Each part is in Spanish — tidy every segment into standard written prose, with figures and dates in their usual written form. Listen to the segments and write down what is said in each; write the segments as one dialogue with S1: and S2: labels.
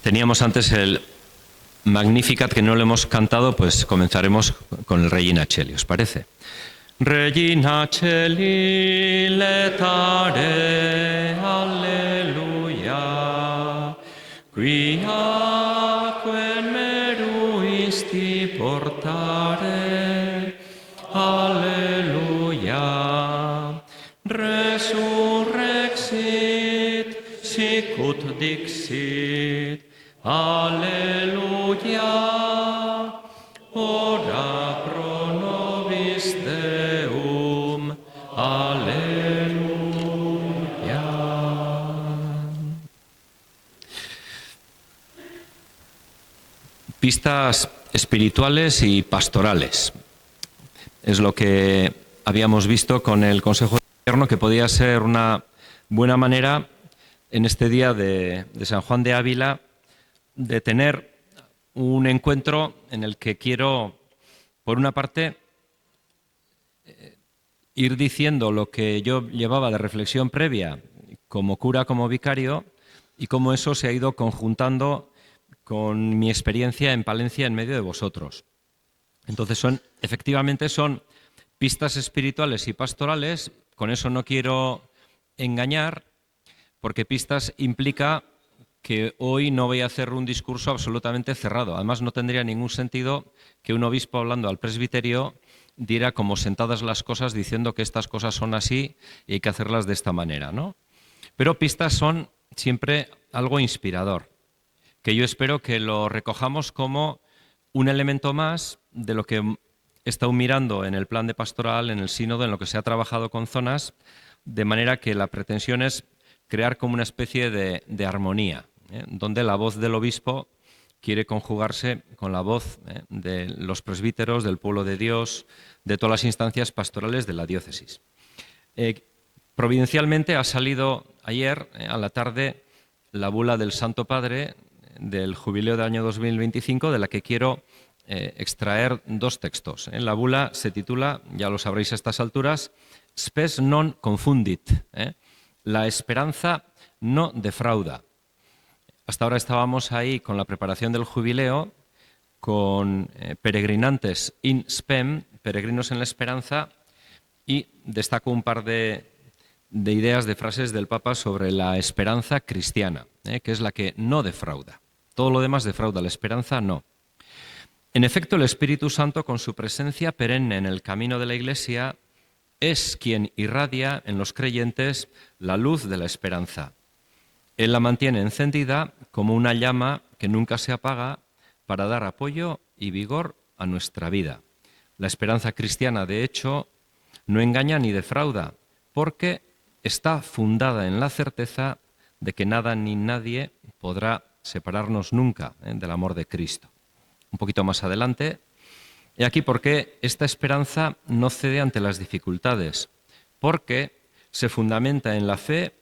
S1: Teníamos antes el Magnificat que no lo hemos cantado, pues comenzaremos con el Regina Coeli, ¿os parece? Regina Coeli letare, alleluia, quiaque meruisti portare, alleluia, resurrexit, sicut dixit, alleluia, ora pro nobis Deum, alleluia. Pistas espirituales y pastorales. Es lo que habíamos visto con el Consejo de Gobierno, que podía ser una buena manera en este día de San Juan de Ávila de tener un encuentro en el que quiero, por una parte, ir diciendo lo que yo llevaba de reflexión previa como cura, como vicario, y cómo eso se ha ido conjuntando con mi experiencia en Palencia en medio de vosotros. Entonces, efectivamente son pistas espirituales y pastorales. Con eso no quiero engañar, porque pistas implica que hoy no voy a hacer un discurso absolutamente cerrado. Además, no tendría ningún sentido que un obispo hablando al presbiterio diera como sentadas las cosas diciendo que estas cosas son así y hay que hacerlas de esta manera, ¿no? Pero pistas son siempre algo inspirador, que yo espero que lo recojamos como un elemento más de lo que he estado mirando en el plan de pastoral, en el sínodo, en lo que se ha trabajado con zonas, de manera que la pretensión es crear como una especie de armonía, donde la voz del obispo quiere conjugarse con la voz de los presbíteros, del pueblo de Dios, de todas las instancias pastorales de la diócesis. Providencialmente ha salido ayer a la tarde la bula del Santo Padre del jubileo del año 2025, de la que quiero extraer dos textos. La bula se titula, ya lo sabréis a estas alturas, Spes non confundit, la esperanza no defrauda. Hasta ahora estábamos ahí con la preparación del jubileo, con peregrinantes in spem, peregrinos en la esperanza, y destaco un par de ideas, de frases del Papa sobre la esperanza cristiana, que es la que no defrauda. Todo lo demás defrauda, la esperanza no. En efecto, el Espíritu Santo, con su presencia perenne en el camino de la Iglesia, es quien irradia en los creyentes la luz de la esperanza. Él la mantiene encendida como una llama que nunca se apaga para dar apoyo y vigor a nuestra vida. La esperanza cristiana, de hecho, no engaña ni defrauda, porque está fundada en la certeza de que nada ni nadie podrá separarnos nunca del amor de Cristo. Un poquito más adelante, he aquí por qué esta esperanza no cede ante las dificultades, porque se fundamenta en la fe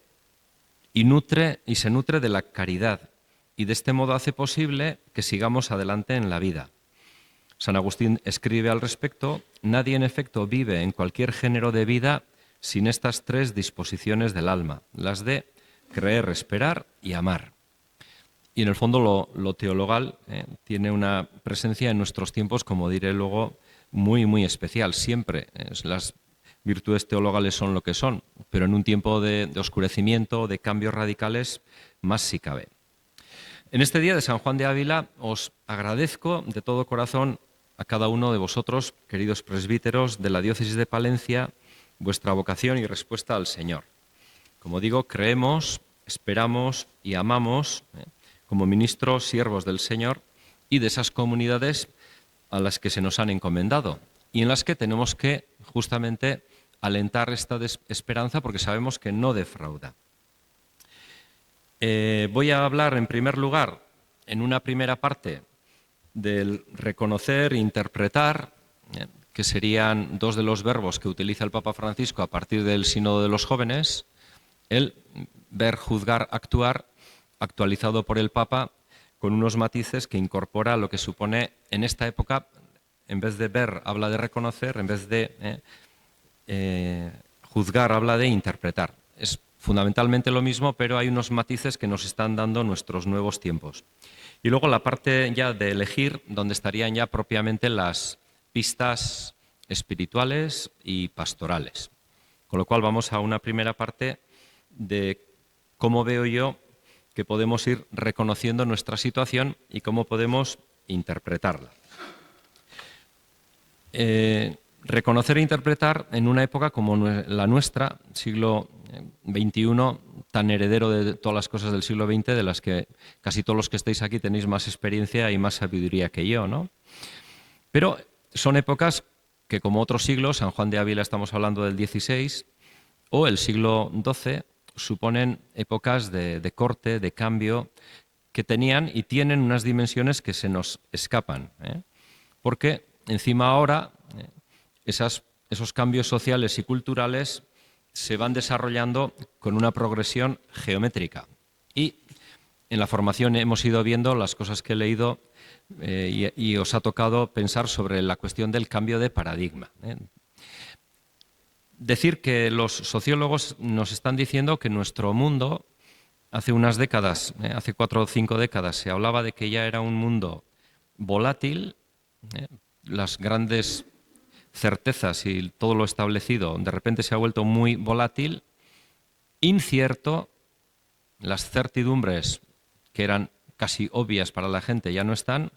S1: y se nutre de la caridad, y de este modo hace posible que sigamos adelante en la vida. San Agustín escribe al respecto: nadie en efecto vive en cualquier género de vida sin estas tres disposiciones del alma, las de creer, esperar y amar. Y en el fondo lo teologal tiene una presencia en nuestros tiempos, como diré luego, muy, muy especial. Siempre las virtudes teologales son lo que son, pero en un tiempo de oscurecimiento, de cambios radicales, más si cabe. En este día de San Juan de Ávila os agradezco de todo corazón a cada uno de vosotros, queridos presbíteros de la diócesis de Palencia, vuestra vocación y respuesta al Señor. Como digo, creemos, esperamos y amamos como ministros, siervos del Señor y de esas comunidades a las que se nos han encomendado y en las que tenemos que justamente alentar esta esperanza, porque sabemos que no defrauda. Voy a hablar en primer lugar, en una primera parte, del reconocer e interpretar, que serían dos de los verbos que utiliza el Papa Francisco a partir del Sínodo de los Jóvenes, el ver, juzgar, actuar, actualizado por el Papa con unos matices que incorpora lo que supone en esta época, en vez de ver habla de reconocer, en vez de juzgar habla de interpretar. Es fundamentalmente lo mismo, pero hay unos matices que nos están dando nuestros nuevos tiempos. Y luego la parte ya de elegir, donde estarían ya propiamente las pistas espirituales y pastorales. Con lo cual vamos a una primera parte de cómo veo yo que podemos ir reconociendo nuestra situación y cómo podemos interpretarla. Reconocer e interpretar en una época como la nuestra, siglo XXI, tan heredero de todas las cosas del siglo XX, de las que casi todos los que estáis aquí tenéis más experiencia y más sabiduría que yo, ¿no? Pero son épocas que, como otros siglos, San Juan de Ávila estamos hablando del XVI, o el siglo XII, suponen épocas de corte, de cambio, que tenían y tienen unas dimensiones que se nos escapan, ¿eh? Porque encima ahora esos cambios sociales y culturales se van desarrollando con una progresión geométrica. Y en la formación hemos ido viendo las cosas que he leído y os ha tocado pensar sobre la cuestión del cambio de paradigma, ¿eh? Decir que los sociólogos nos están diciendo que nuestro mundo, hace unas décadas, hace 4 o 5 décadas, se hablaba de que ya era un mundo volátil, las grandes certezas y todo lo establecido de repente se ha vuelto muy volátil, incierto, las certidumbres que eran casi obvias para la gente ya no están,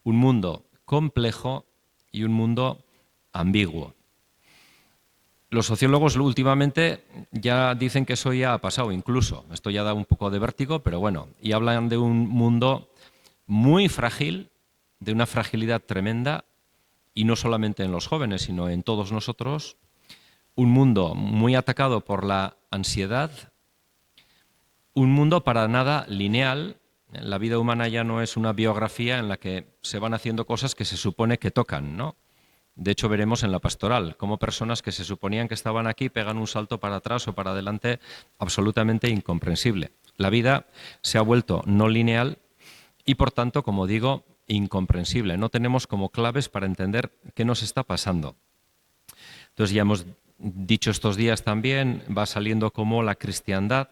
S1: un mundo complejo y un mundo ambiguo. Los sociólogos últimamente ya dicen que eso ya ha pasado incluso, esto ya da un poco de vértigo, pero bueno, y hablan de un mundo muy frágil, de una fragilidad tremenda, y no solamente en los jóvenes, sino en todos nosotros, un mundo muy atacado por la ansiedad, un mundo para nada lineal. La vida humana ya no es una biografía en la que se van haciendo cosas que se supone que tocan, ¿no? De hecho, veremos en la pastoral cómo personas que se suponían que estaban aquí pegan un salto para atrás o para adelante absolutamente incomprensible. La vida se ha vuelto no lineal y, por tanto, como digo, incomprensible. No tenemos como claves para entender qué nos está pasando. Entonces, ya hemos dicho estos días también, va saliendo como la cristiandad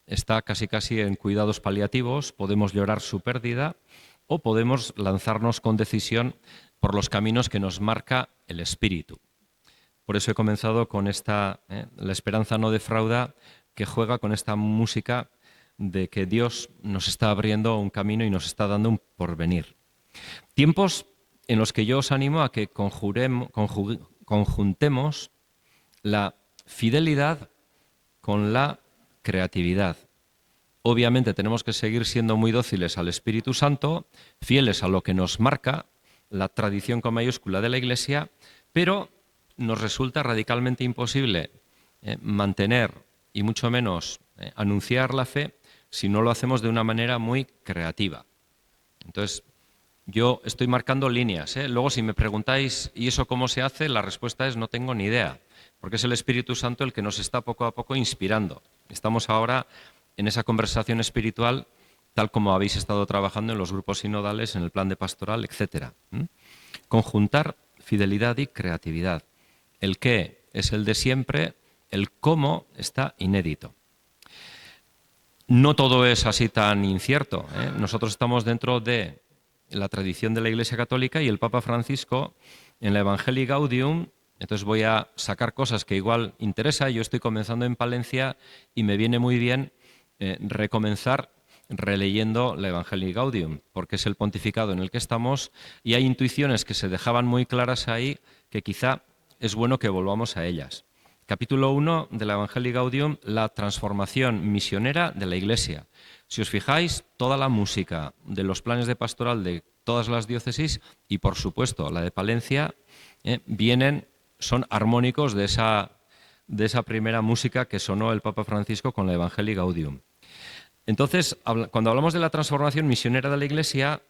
S1: está casi en cuidados paliativos, podemos llorar su pérdida o podemos lanzarnos con decisión por los caminos que nos marca el Espíritu. Por eso he comenzado con esta, la esperanza no defrauda, que juega con esta música de que Dios nos está abriendo un camino y nos está dando un porvenir. Tiempos en los que yo os animo a que conjuntemos la fidelidad con la creatividad. Obviamente tenemos que seguir siendo muy dóciles al Espíritu Santo, fieles a lo que nos marca la tradición con mayúscula de la Iglesia, pero nos resulta radicalmente imposible mantener y mucho menos anunciar la fe si no lo hacemos de una manera muy creativa. Entonces, yo estoy marcando líneas, ¿eh? Luego, si me preguntáis, ¿y eso cómo se hace? La respuesta es no tengo ni idea, porque es el Espíritu Santo el que nos está poco a poco inspirando. Estamos ahora en esa conversación espiritual, tal como habéis estado trabajando en los grupos sinodales, en el plan de pastoral, etc. Conjuntar fidelidad y creatividad. El qué es el de siempre, el cómo está inédito. No todo es así tan incierto, ¿eh? Nosotros estamos dentro de la tradición de la Iglesia Católica y el Papa Francisco en la Evangelii Gaudium. Entonces voy a sacar cosas que igual interesa. Yo estoy comenzando en Palencia y me viene muy bien recomenzar releyendo la Evangelii Gaudium, porque es el pontificado en el que estamos y hay intuiciones que se dejaban muy claras ahí que quizá es bueno que volvamos a ellas. Capítulo 1 de la Evangelii Gaudium, la transformación misionera de la Iglesia. Si os fijáis, toda la música de los planes de pastoral de todas las diócesis y, por supuesto, la de Palencia, son armónicos de esa primera música que sonó el Papa Francisco con la Evangelii Gaudium. Entonces, cuando hablamos de la transformación misionera de la Iglesia,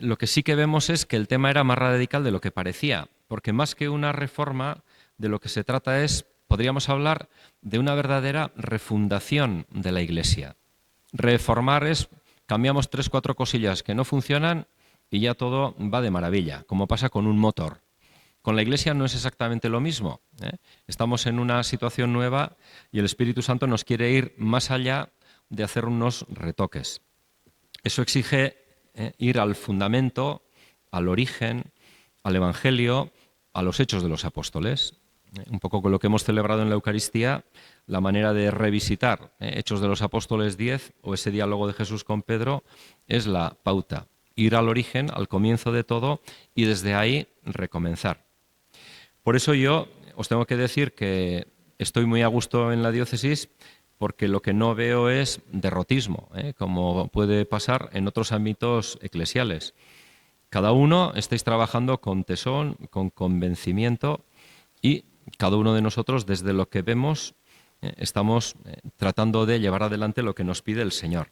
S1: lo que sí que vemos es que el tema era más radical de lo que parecía, porque más que una reforma, de lo que se trata es, podríamos hablar de una verdadera refundación de la Iglesia. Reformar es, cambiamos 3 o 4 cosillas que no funcionan y ya todo va de maravilla, como pasa con un motor. con la Iglesia no es exactamente lo mismo, ¿eh? Estamos en una situación nueva y el Espíritu Santo nos quiere ir más allá de hacer unos retoques. Eso exige ir al fundamento, al origen, al Evangelio, a los hechos de los apóstoles. Un poco con lo que hemos celebrado en la Eucaristía, la manera de revisitar Hechos de los Apóstoles 10 o ese diálogo de Jesús con Pedro es la pauta. Ir al origen, al comienzo de todo y desde ahí recomenzar. Por eso yo os tengo que decir que estoy muy a gusto en la diócesis porque lo que no veo es derrotismo, como puede pasar en otros ámbitos eclesiales. Cada uno estáis trabajando con tesón, con convencimiento y cada uno de nosotros, desde lo que vemos, estamos tratando de llevar adelante lo que nos pide el Señor.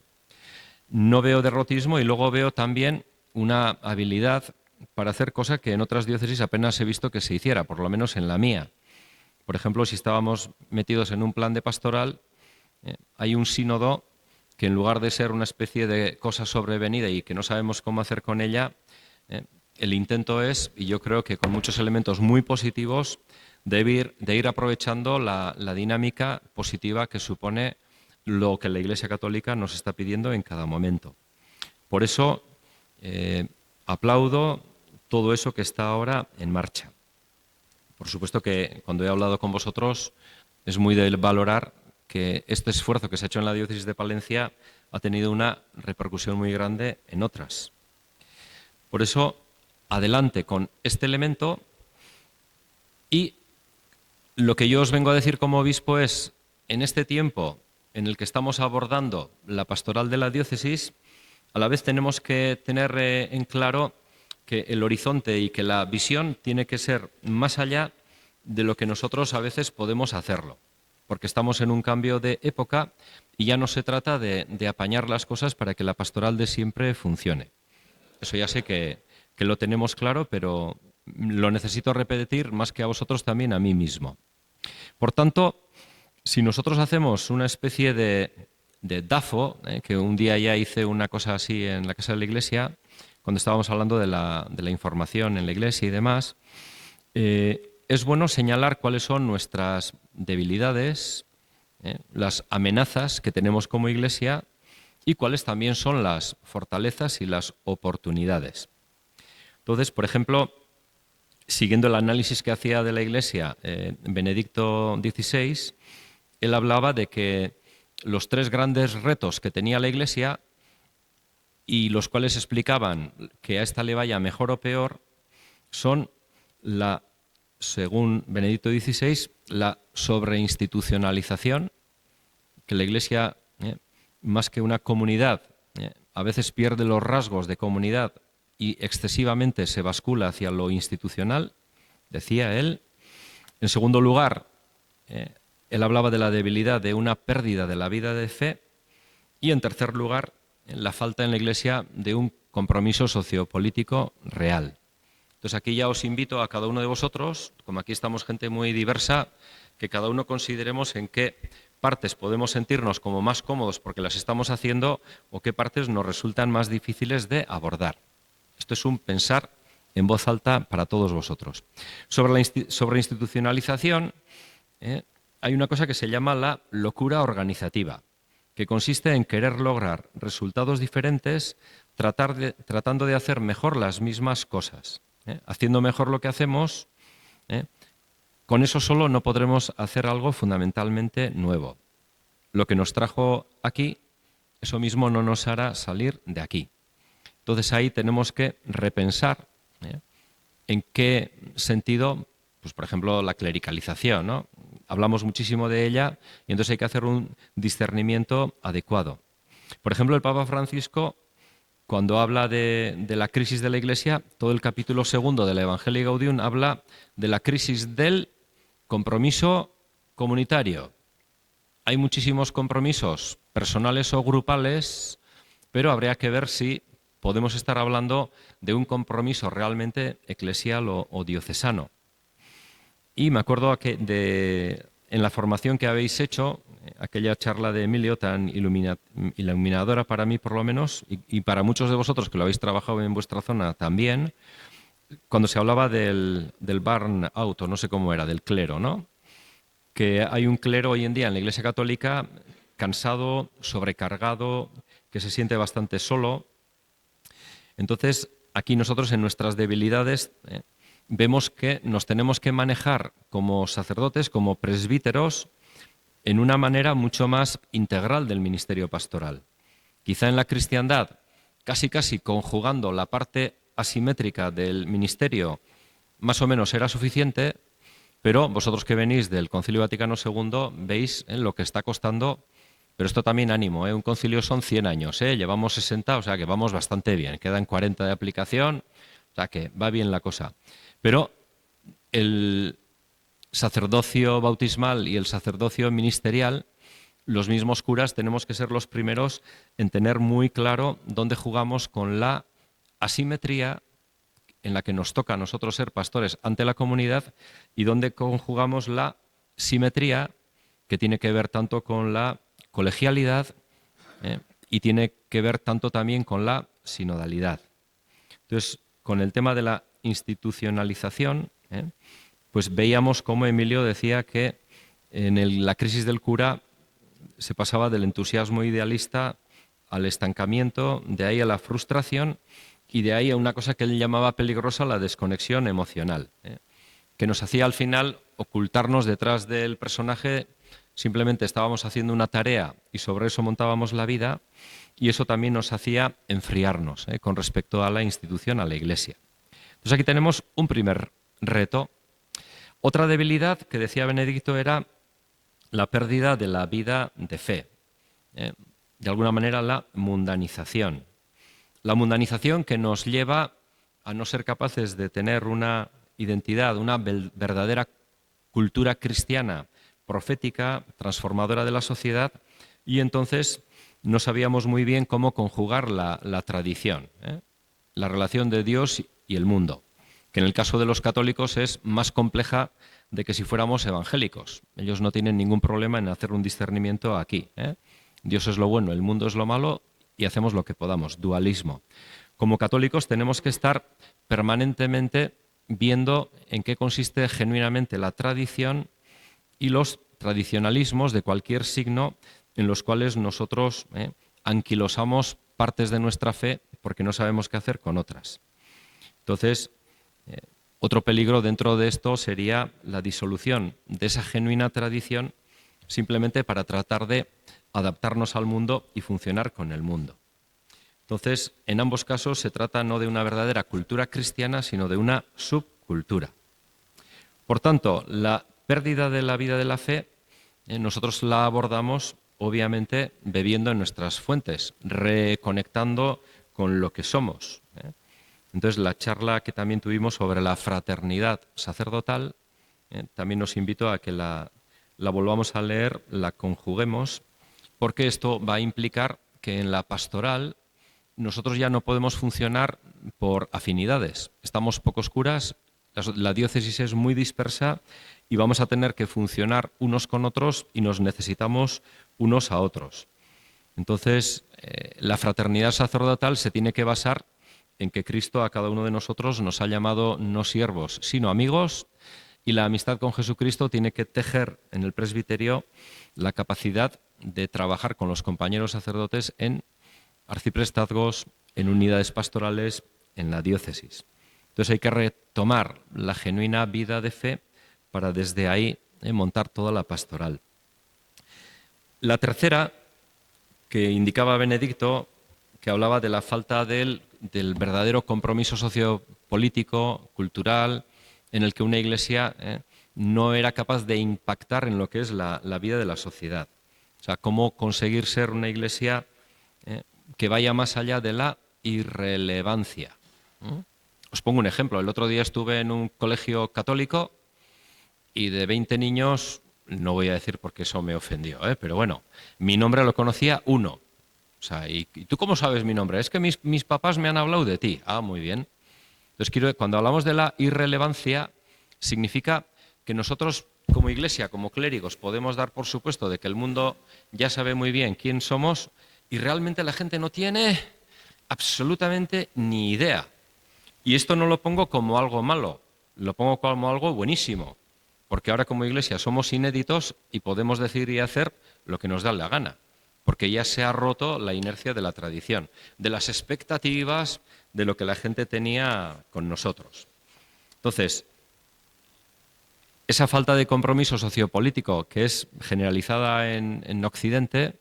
S1: No veo derrotismo y luego veo también una habilidad para hacer cosas que en otras diócesis apenas he visto que se hiciera, por lo menos en la mía. Por ejemplo, si estábamos metidos en un plan de pastoral, hay un sínodo que en lugar de ser una especie de cosa sobrevenida y que no sabemos cómo hacer con ella, el intento es, y yo creo que con muchos elementos muy positivos, de ir aprovechando la dinámica positiva que supone lo que la Iglesia Católica nos está pidiendo en cada momento. Por eso aplaudo todo eso que está ahora en marcha. Por supuesto que cuando he hablado con vosotros es muy de valorar que este esfuerzo que se ha hecho en la diócesis de Palencia ha tenido una repercusión muy grande en otras. Por eso, adelante con este elemento y lo que yo os vengo a decir como obispo es, en este tiempo en el que estamos abordando la pastoral de la diócesis, a la vez tenemos que tener en claro que el horizonte y que la visión tiene que ser más allá de lo que nosotros a veces podemos hacerlo, porque estamos en un cambio de época y ya no se trata de apañar las cosas para que la pastoral de siempre funcione. Eso ya sé que lo tenemos claro, pero lo necesito repetir más que a vosotros también a mí mismo. Por tanto, si nosotros hacemos una especie de DAFO, que un día ya hice una cosa así en la Casa de la Iglesia, cuando estábamos hablando de la información en la Iglesia y demás, es bueno señalar cuáles son nuestras debilidades, las amenazas que tenemos como Iglesia y cuáles también son las fortalezas y las oportunidades. Entonces, por ejemplo, siguiendo el análisis que hacía de la Iglesia Benedicto XVI, él hablaba de que los tres grandes retos que tenía la Iglesia y los cuales explicaban que a esta le vaya mejor o peor son, según Benedicto XVI, la sobreinstitucionalización, que la Iglesia, más que una comunidad, a veces pierde los rasgos de comunidad y excesivamente se bascula hacia lo institucional, decía él. En segundo lugar, él hablaba de la debilidad de una pérdida de la vida de fe y, en tercer lugar, la falta en la Iglesia de un compromiso sociopolítico real. Entonces aquí ya os invito a cada uno de vosotros, como aquí estamos gente muy diversa, que cada uno consideremos en qué partes podemos sentirnos como más cómodos porque las estamos haciendo o qué partes nos resultan más difíciles de abordar. Esto es un pensar en voz alta para todos vosotros. Sobre la institucionalización, hay una cosa que se llama la locura organizativa, que consiste en querer lograr resultados diferentes tratando de hacer mejor las mismas cosas. Haciendo mejor lo que hacemos, con eso solo no podremos hacer algo fundamentalmente nuevo. Lo que nos trajo aquí, eso mismo no nos hará salir de aquí. Entonces ahí tenemos que repensar en qué sentido, pues por ejemplo, la clericalización, ¿no? Hablamos muchísimo de ella y entonces hay que hacer un discernimiento adecuado. Por ejemplo, el Papa Francisco, cuando habla de la crisis de la Iglesia, todo el capítulo 2 del Evangelii Gaudium habla de la crisis del compromiso comunitario. Hay muchísimos compromisos personales o grupales, pero habría que ver si podemos estar hablando de un compromiso realmente eclesial o diocesano. Y me acuerdo que en la formación que habéis hecho, aquella charla de Emilio tan iluminadora para mí por lo menos, y para muchos de vosotros que lo habéis trabajado en vuestra zona también, cuando se hablaba del burnout, o no sé cómo era, del clero, ¿no? Que hay un clero hoy en día en la Iglesia Católica cansado, sobrecargado, que se siente bastante solo. Entonces, aquí nosotros en nuestras debilidades vemos que nos tenemos que manejar como sacerdotes, como presbíteros, en una manera mucho más integral del ministerio pastoral. Quizá en la cristiandad, casi conjugando la parte asimétrica del ministerio, más o menos era suficiente, pero vosotros que venís del Concilio Vaticano II veis lo que está costando, pero esto también ánimo, un concilio son 100 años, llevamos 60, o sea que vamos bastante bien, quedan 40 de aplicación, o sea que va bien la cosa. Pero el sacerdocio bautismal y el sacerdocio ministerial, los mismos curas tenemos que ser los primeros en tener muy claro dónde jugamos con la asimetría en la que nos toca a nosotros ser pastores ante la comunidad y dónde conjugamos la simetría que tiene que ver tanto con la colegialidad y tiene que ver tanto también con la sinodalidad. Entonces, con el tema de la institucionalización, pues veíamos cómo Emilio decía que en la crisis del cura se pasaba del entusiasmo idealista al estancamiento, de ahí a la frustración y de ahí a una cosa que él llamaba peligrosa, la desconexión emocional, que nos hacía al final ocultarnos detrás del personaje. Simplemente estábamos haciendo una tarea y sobre eso montábamos la vida, y eso también nos hacía enfriarnos con respecto a la institución, a la Iglesia. Entonces aquí tenemos un primer reto. Otra debilidad que decía Benedicto era la pérdida de la vida de fe. De alguna manera la mundanización. La mundanización que nos lleva a no ser capaces de tener una identidad, una verdadera cultura cristiana, profética, transformadora de la sociedad, y entonces no sabíamos muy bien cómo conjugar la tradición, la relación de Dios y el mundo, que en el caso de los católicos es más compleja de que si fuéramos evangélicos. Ellos no tienen ningún problema en hacer un discernimiento aquí. Dios es lo bueno, el mundo es lo malo y hacemos lo que podamos, dualismo. Como católicos tenemos que estar permanentemente viendo en qué consiste genuinamente la tradición y los tradicionalismos de cualquier signo en los cuales nosotros anquilosamos partes de nuestra fe porque no sabemos qué hacer con otras. Entonces, otro peligro dentro de esto sería la disolución de esa genuina tradición simplemente para tratar de adaptarnos al mundo y funcionar con el mundo. Entonces, en ambos casos se trata no de una verdadera cultura cristiana, sino de una subcultura. Por tanto, la pérdida de la vida de la fe, nosotros la abordamos obviamente bebiendo en nuestras fuentes, reconectando con lo que somos. Entonces, la charla que también tuvimos sobre la fraternidad sacerdotal, también nos invito a que la volvamos a leer, la conjuguemos, porque esto va a implicar que en la pastoral nosotros ya no podemos funcionar por afinidades. Estamos pocos curas, la diócesis es muy dispersa y vamos a tener que funcionar unos con otros y nos necesitamos unos a otros. Entonces, la fraternidad sacerdotal se tiene que basar en que Cristo a cada uno de nosotros nos ha llamado no siervos, sino amigos, y la amistad con Jesucristo tiene que tejer en el presbiterio la capacidad de trabajar con los compañeros sacerdotes en arciprestazgos, en unidades pastorales, en la diócesis. Entonces hay que retomar la genuina vida de fe para desde ahí montar toda la pastoral. La tercera, que indicaba Benedicto, que hablaba de la falta del verdadero compromiso sociopolítico, cultural, en el que una iglesia no era capaz de impactar en lo que es la vida de la sociedad. O sea, cómo conseguir ser una iglesia que vaya más allá de la irrelevancia. Os pongo un ejemplo. El otro día estuve en un colegio católico y de 20 niños, no voy a decir porque eso me ofendió, pero bueno, mi nombre lo conocía uno. O sea, ¿y tú cómo sabes mi nombre? Es que mis papás me han hablado de ti. Ah, muy bien. Entonces, cuando hablamos de la irrelevancia, significa que nosotros como iglesia, como clérigos, podemos dar por supuesto de que el mundo ya sabe muy bien quién somos y realmente la gente no tiene absolutamente ni idea. Y esto no lo pongo como algo malo, lo pongo como algo buenísimo, porque ahora como Iglesia somos inéditos y podemos decir y hacer lo que nos da la gana, porque ya se ha roto la inercia de la tradición, de las expectativas de lo que la gente tenía con nosotros. Entonces, esa falta de compromiso sociopolítico que es generalizada en Occidente,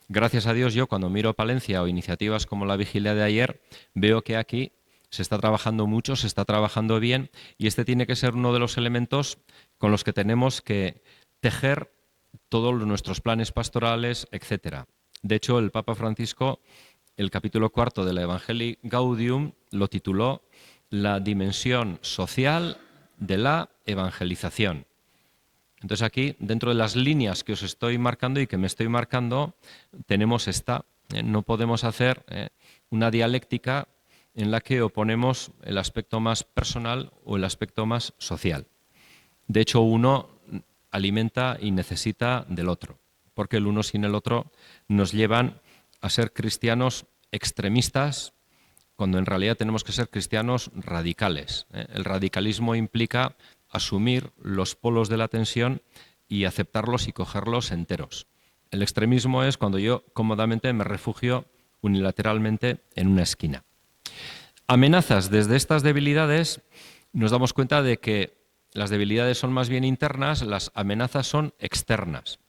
S1: gracias a Dios yo cuando miro Palencia o iniciativas como la Vigilia de ayer, veo que aquí se está trabajando mucho, se está trabajando bien y este tiene que ser uno de los elementos con los que tenemos que tejer todos nuestros planes pastorales, etcétera. De hecho, el Papa Francisco, el capítulo 4 de la Evangelii Gaudium, lo tituló La dimensión social de la evangelización. Entonces aquí, dentro de las líneas que os estoy marcando y que me estoy marcando, tenemos esta. No podemos hacer una dialéctica en la que oponemos el aspecto más personal o el aspecto más social. De hecho, uno alimenta y necesita del otro, porque el uno sin el otro nos llevan a ser cristianos extremistas, cuando en realidad tenemos que ser cristianos radicales. El radicalismo implica asumir los polos de la tensión y aceptarlos y cogerlos enteros. El extremismo es cuando yo cómodamente me refugio unilateralmente en una esquina. Amenazas desde estas debilidades, nos damos cuenta de que las debilidades son más bien internas, las amenazas son externas.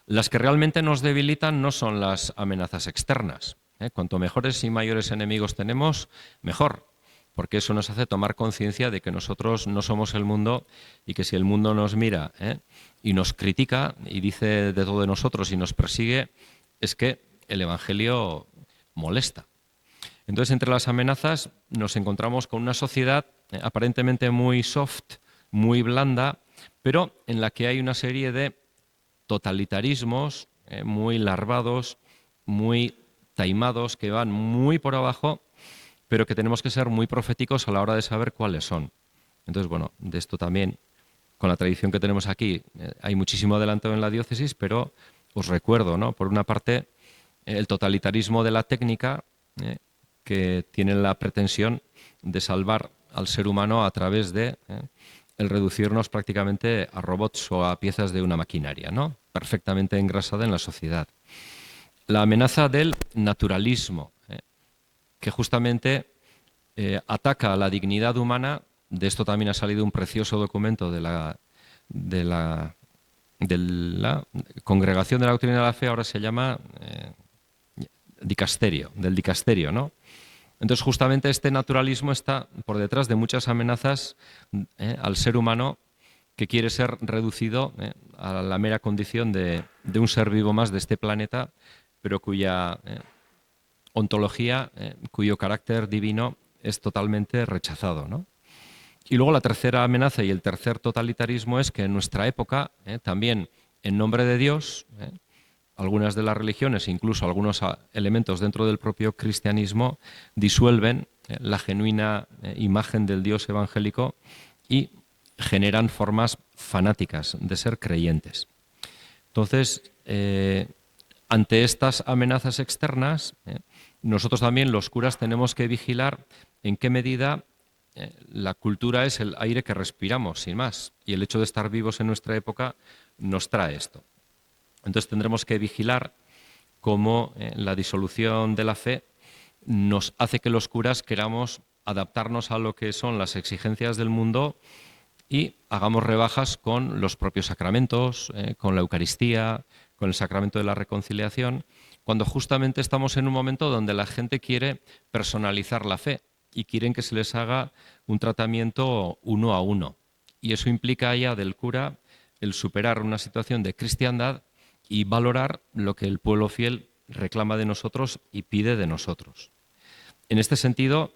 S1: Las que realmente nos debilitan no son las amenazas externas. Cuanto mejores y mayores enemigos tenemos, mejor, porque eso nos hace tomar conciencia de que nosotros no somos el mundo y que si el mundo nos mira y nos critica y dice de todo de nosotros y nos persigue, es que el Evangelio molesta. Entonces, entre las amenazas nos encontramos con una sociedad aparentemente muy soft, muy blanda, pero en la que hay una serie de totalitarismos muy larvados, muy taimados, que van muy por abajo, pero que tenemos que ser muy proféticos a la hora de saber cuáles son. Entonces, bueno, de esto también, con la tradición que tenemos aquí, hay muchísimo adelanto en la diócesis, pero os recuerdo, ¿no? Por una parte, el totalitarismo de la técnica, que tiene la pretensión de salvar al ser humano a través de el reducirnos prácticamente a robots o a piezas de una maquinaria, ¿no? Perfectamente engrasada en la sociedad. La amenaza del naturalismo, que justamente ataca a la dignidad humana. De esto también ha salido un precioso documento de la Congregación de la Doctrina de la Fe, ahora se llama del dicasterio, ¿no? Entonces, justamente este naturalismo está por detrás de muchas amenazas al ser humano que quiere ser reducido a la mera condición de un ser vivo más de este planeta, pero cuya ontología, cuyo carácter divino es totalmente rechazado, ¿no? Y luego la tercera amenaza y el tercer totalitarismo es que en nuestra época, también en nombre de Dios, algunas de las religiones, incluso algunos elementos dentro del propio cristianismo, disuelven la genuina imagen del Dios evangélico y generan formas fanáticas de ser creyentes. Entonces, ante estas amenazas externas, nosotros también los curas tenemos que vigilar en qué medida la cultura es el aire que respiramos, sin más, y el hecho de estar vivos en nuestra época nos trae esto. Entonces tendremos que vigilar cómo la disolución de la fe nos hace que los curas queramos adaptarnos a lo que son las exigencias del mundo y hagamos rebajas con los propios sacramentos, con la Eucaristía, con el sacramento de la reconciliación, cuando justamente estamos en un momento donde la gente quiere personalizar la fe y quieren que se les haga un tratamiento uno a uno. Y eso implica ya del cura el superar una situación de cristiandad y valorar lo que el pueblo fiel reclama de nosotros y pide de nosotros. En este sentido,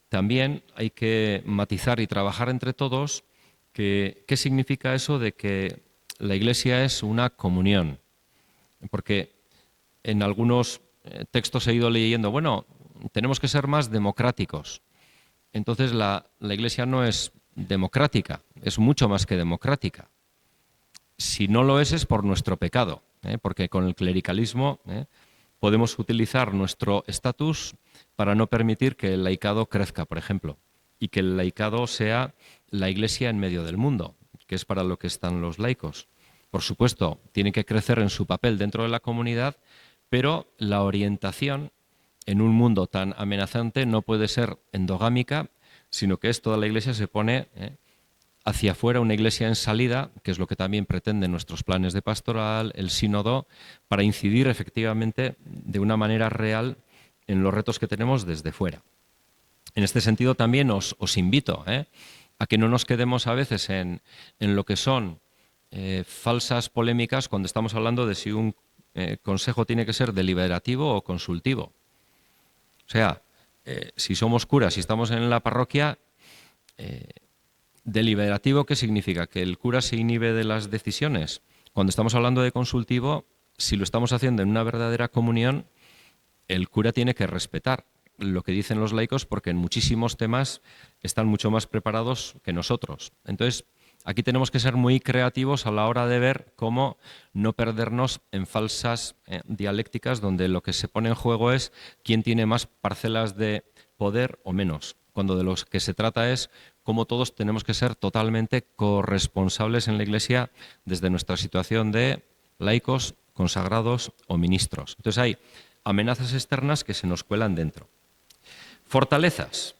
S1: también hay que matizar y trabajar entre todos qué significa eso de que la Iglesia es una comunión. Porque en algunos textos he ido leyendo, bueno, tenemos que ser más democráticos. Entonces la Iglesia no es democrática, es mucho más que democrática. Si no lo es por nuestro pecado, porque con el clericalismo podemos utilizar nuestro estatus para no permitir que el laicado crezca, por ejemplo, y que el laicado sea la Iglesia en medio del mundo, que es para lo que están los laicos. Por supuesto, tienen que crecer en su papel dentro de la comunidad, pero la orientación en un mundo tan amenazante no puede ser endogámica, sino que es toda la Iglesia se pone hacia afuera, una Iglesia en salida, que es lo que también pretenden nuestros planes de pastoral, el sínodo, para incidir efectivamente de una manera real en los retos que tenemos desde fuera. En este sentido también os invito a que no nos quedemos a veces en lo que son falsas polémicas cuando estamos hablando de si un consejo tiene que ser deliberativo o consultivo. O sea, si somos curas, si estamos en la parroquia, deliberativo, ¿qué significa? ¿Que el cura se inhibe de las decisiones? Cuando estamos hablando de consultivo, si lo estamos haciendo en una verdadera comunión, el cura tiene que respetar lo que dicen los laicos porque en muchísimos temas están mucho más preparados que nosotros. Entonces, aquí tenemos que ser muy creativos a la hora de ver cómo no perdernos en falsas dialécticas donde lo que se pone en juego es quién tiene más parcelas de poder o menos, cuando de lo que se trata es cómo todos tenemos que ser totalmente corresponsables en la Iglesia desde nuestra situación de laicos, consagrados o ministros. Entonces hay amenazas externas que se nos cuelan dentro. Fortalezas.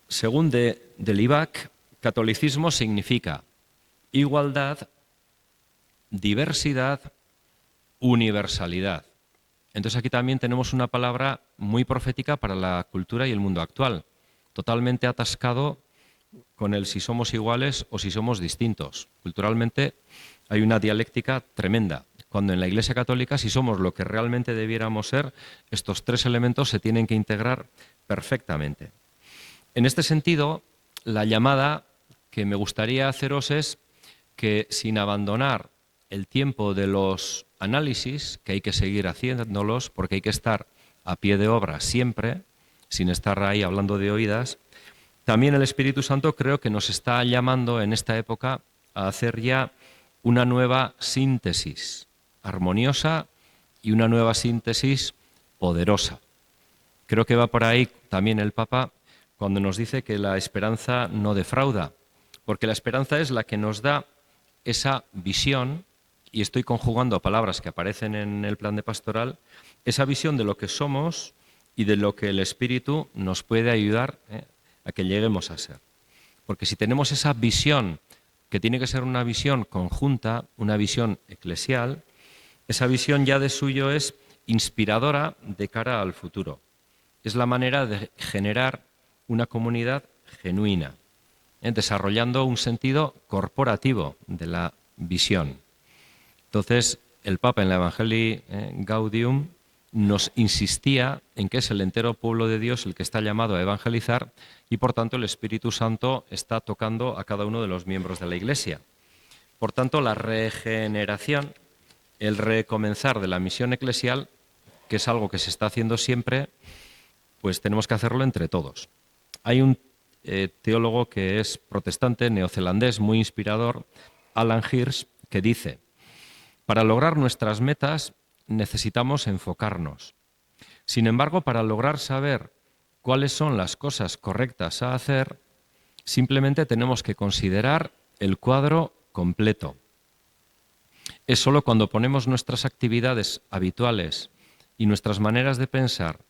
S1: Según del IVAC, catolicismo significa igualdad, diversidad, universalidad. Entonces aquí también tenemos una palabra muy profética para la cultura y el mundo actual, totalmente atascado con el si somos iguales o si somos distintos. Culturalmente hay una dialéctica tremenda, cuando en la Iglesia Católica, si somos lo que realmente debiéramos ser, estos tres elementos se tienen que integrar perfectamente. En este sentido, la llamada que me gustaría haceros es que sin abandonar el tiempo de los análisis, que hay que seguir haciéndolos porque hay que estar a pie de obra siempre, sin estar ahí hablando de oídas, también el Espíritu Santo creo que nos está llamando en esta época a hacer ya una nueva síntesis armoniosa y una nueva síntesis poderosa. Creo que va por ahí también el Papa cuando nos dice que la esperanza no defrauda, porque la esperanza es la que nos da esa visión, y estoy conjugando palabras que aparecen en el plan de pastoral, esa visión de lo que somos y de lo que el Espíritu nos puede ayudar a que lleguemos a ser. Porque si tenemos esa visión, que tiene que ser una visión conjunta, una visión eclesial, esa visión ya de suyo es inspiradora de cara al futuro. Es la manera de generar una comunidad genuina, desarrollando un sentido corporativo de la visión. Entonces, el Papa en la Evangelii Gaudium nos insistía en que es el entero pueblo de Dios el que está llamado a evangelizar y, por tanto, el Espíritu Santo está tocando a cada uno de los miembros de la Iglesia. Por tanto, la regeneración, el recomenzar de la misión eclesial, que es algo que se está haciendo siempre, pues tenemos que hacerlo entre todos. Hay un teólogo que es protestante, neozelandés, muy inspirador, Alan Hirsch, que dice: para lograr nuestras metas necesitamos enfocarnos. Sin embargo, para lograr saber cuáles son las cosas correctas a hacer, simplemente tenemos que considerar el cuadro completo. Es solo cuando ponemos nuestras actividades habituales y nuestras maneras de pensar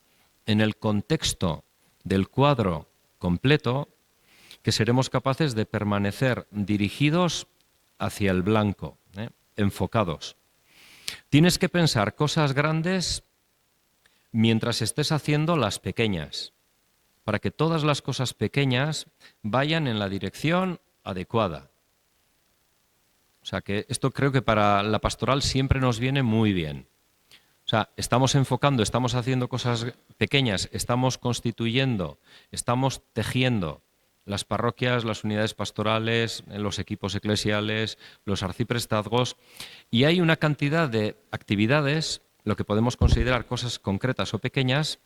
S1: en el contexto del cuadro completo que seremos capaces de permanecer dirigidos hacia el blanco, enfocados. Tienes que pensar cosas grandes mientras estés haciendo las pequeñas, para que todas las cosas pequeñas vayan en la dirección adecuada. O sea que esto creo que para la pastoral siempre nos viene muy bien. O sea, estamos enfocando, estamos haciendo cosas pequeñas, estamos constituyendo, estamos tejiendo las parroquias, las unidades pastorales, los equipos eclesiales, los arciprestazgos, y hay una cantidad de actividades, lo que podemos considerar cosas concretas o pequeñas,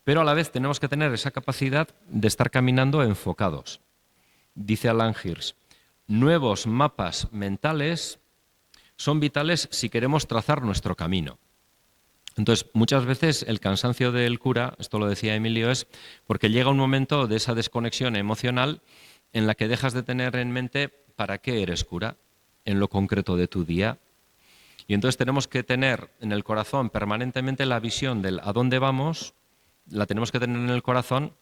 S1: pero a la vez tenemos que tener esa capacidad de estar caminando enfocados. Dice Alan Hirsch, nuevos mapas mentales son vitales si queremos trazar nuestro camino. Entonces, muchas veces el cansancio del cura, esto lo decía Emilio, es porque llega un momento de esa desconexión emocional en la que dejas de tener en mente para qué eres cura, en lo concreto de tu día. Y entonces tenemos que tener en el corazón permanentemente la visión del a dónde vamos, la tenemos que tener en el corazón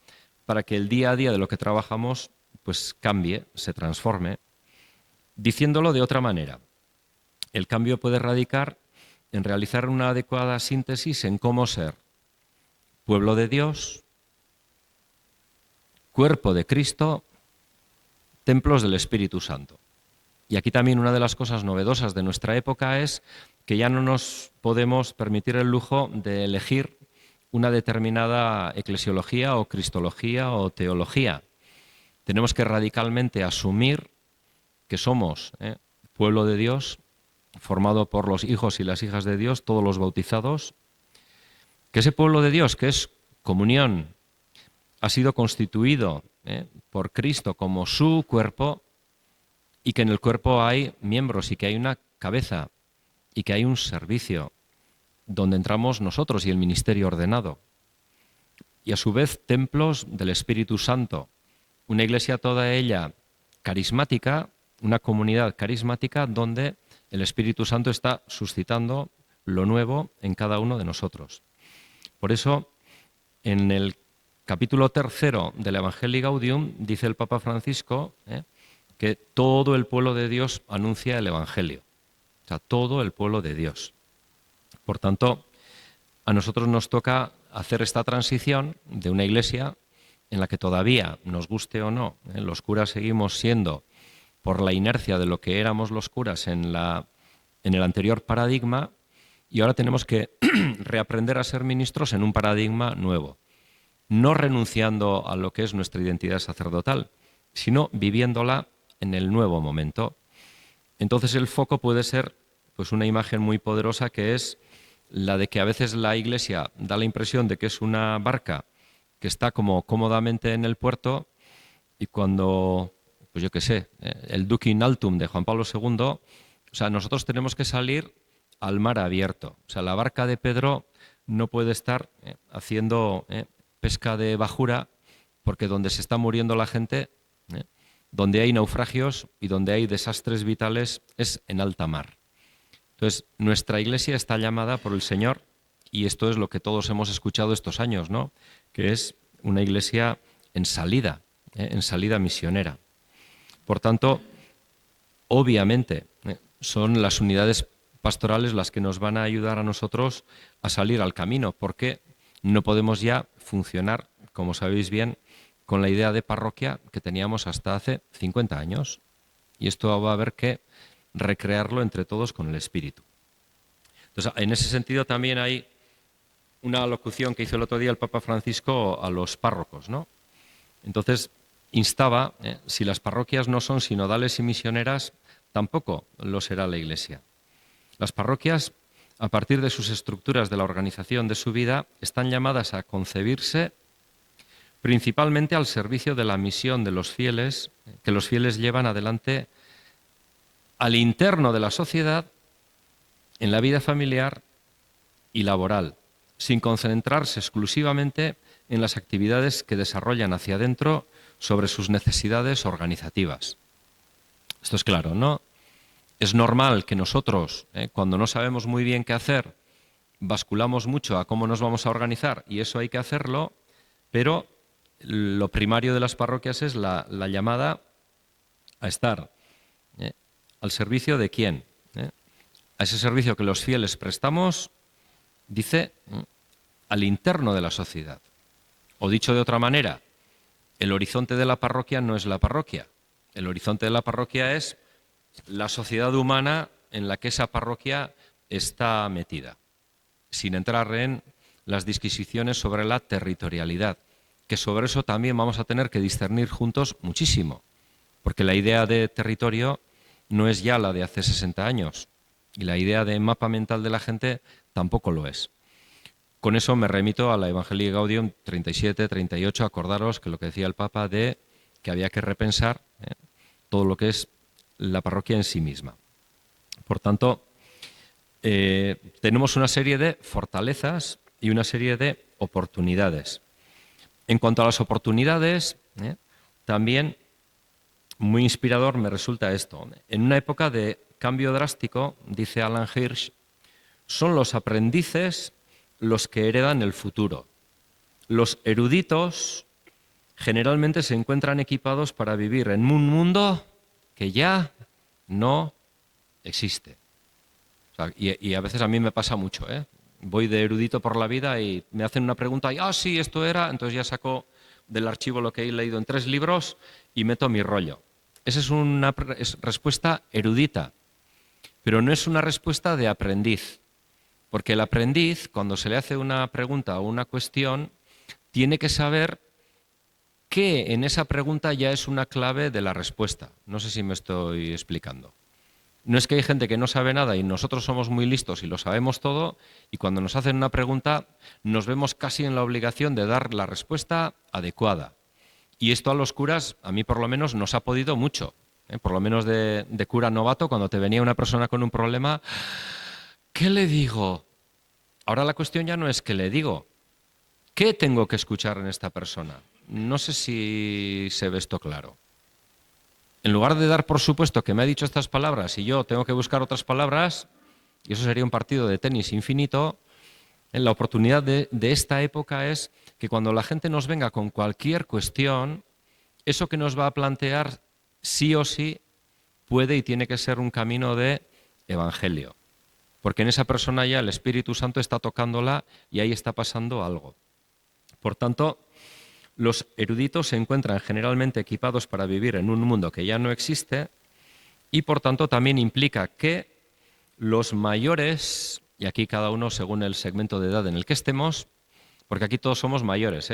S1: para que el día a día de lo que trabajamos pues cambie, se transforme. Diciéndolo de otra manera, el cambio puede radicar en realizar una adecuada síntesis en cómo ser pueblo de Dios, cuerpo de Cristo, templos del Espíritu Santo. Y aquí también una de las cosas novedosas de nuestra época es que ya no nos podemos permitir el lujo de elegir una determinada eclesiología o cristología o teología. Tenemos que radicalmente asumir que somos pueblo de Dios, formado por los hijos y las hijas de Dios, todos los bautizados, que ese pueblo de Dios, que es comunión, ha sido constituido por Cristo como su cuerpo, y que en el cuerpo hay miembros y que hay una cabeza y que hay un servicio donde entramos nosotros y el ministerio ordenado. Y a su vez templos del Espíritu Santo, una iglesia toda ella carismática, una comunidad carismática donde el Espíritu Santo está suscitando lo nuevo en cada uno de nosotros. Por eso, en el capítulo 3 del Evangelii Gaudium, dice el Papa Francisco que todo el pueblo de Dios anuncia el Evangelio. O sea, todo el pueblo de Dios. Por tanto, a nosotros nos toca hacer esta transición de una iglesia en la que todavía, nos guste o no, los curas seguimos siendo, por la inercia de lo que éramos los curas en el anterior paradigma, y ahora tenemos que reaprender a ser ministros en un paradigma nuevo, no renunciando a lo que es nuestra identidad sacerdotal, sino viviéndola en el nuevo momento. Entonces el foco puede ser pues una imagen muy poderosa, que es la de que a veces la Iglesia da la impresión de que es una barca que está como cómodamente en el puerto, y cuando, pues yo qué sé, el Duc in Altum de Juan Pablo II, o sea, nosotros tenemos que salir al mar abierto. O sea, la barca de Pedro no puede estar haciendo pesca de bajura, porque donde se está muriendo la gente, donde hay naufragios y donde hay desastres vitales, es en alta mar. Entonces, nuestra iglesia está llamada por el Señor, y esto es lo que todos hemos escuchado estos años, ¿no? Que es una iglesia en salida misionera. Por tanto, obviamente, son las unidades pastorales las que nos van a ayudar a nosotros a salir al camino, porque no podemos ya funcionar, como sabéis bien, con la idea de parroquia que teníamos hasta hace 50 años. Y esto va a haber que recrearlo entre todos con el Espíritu. Entonces, en ese sentido también hay una alocución que hizo el otro día el Papa Francisco a los párrocos, ¿no? Entonces, instaba, si las parroquias no son sinodales y misioneras, tampoco lo será la Iglesia. Las parroquias, a partir de sus estructuras de la organización de su vida, están llamadas a concebirse principalmente al servicio de la misión de los fieles, que los fieles llevan adelante al interno de la sociedad, en la vida familiar y laboral, sin concentrarse exclusivamente en las actividades que desarrollan hacia adentro sobre sus necesidades organizativas. Esto es claro, ¿no? Es normal que nosotros, cuando no sabemos muy bien qué hacer, basculamos mucho a cómo nos vamos a organizar, y eso hay que hacerlo, pero lo primario de las parroquias es la llamada a estar al servicio de quién. A ese servicio que los fieles prestamos, dice, al interno de la sociedad. O dicho de otra manera, el horizonte de la parroquia no es la parroquia. El horizonte de la parroquia es la sociedad humana en la que esa parroquia está metida, sin entrar en las disquisiciones sobre la territorialidad, que sobre eso también vamos a tener que discernir juntos muchísimo, porque la idea de territorio no es ya la de hace 60 años, y la idea de mapa mental de la gente tampoco lo es. Con eso me remito a la Evangelii Gaudium 37, 38, acordaros que lo que decía el Papa de que había que repensar todo lo que es la parroquia en sí misma. Por tanto, tenemos una serie de fortalezas y una serie de oportunidades. En cuanto a las oportunidades, también muy inspirador me resulta esto. En una época de cambio drástico, dice Alan Hirsch, son los aprendices los que heredan el futuro. Los eruditos generalmente se encuentran equipados para vivir en un mundo que ya no existe. O sea, y a veces a mí me pasa mucho, ¿eh? Voy de erudito por la vida y me hacen una pregunta y, sí, esto era, entonces ya saco del archivo lo que he leído en 3 libros y meto mi rollo. Esa es una respuesta erudita, pero no es una respuesta de aprendiz. Porque el aprendiz, cuando se le hace una pregunta o una cuestión, tiene que saber qué en esa pregunta ya es una clave de la respuesta. No sé si me estoy explicando. No es que hay gente que no sabe nada y nosotros somos muy listos y lo sabemos todo, y cuando nos hacen una pregunta nos vemos casi en la obligación de dar la respuesta adecuada. Y esto a los curas, a mí por lo menos, nos ha podido mucho. Por lo menos de cura novato, cuando te venía una persona con un problema, ¿qué le digo? Ahora la cuestión ya no es qué le digo. ¿Qué tengo que escuchar en esta persona? No sé si se ve esto claro. En lugar de dar por supuesto que me ha dicho estas palabras y yo tengo que buscar otras palabras, y eso sería un partido de tenis infinito, la oportunidad de esta época es que cuando la gente nos venga con cualquier cuestión, eso que nos va a plantear sí o sí puede y tiene que ser un camino de evangelio. Porque en esa persona ya el Espíritu Santo está tocándola y ahí está pasando algo. Por tanto, los eruditos se encuentran generalmente equipados para vivir en un mundo que ya no existe y por tanto también implica que los mayores, y aquí cada uno según el segmento de edad en el que estemos, porque aquí todos somos mayores,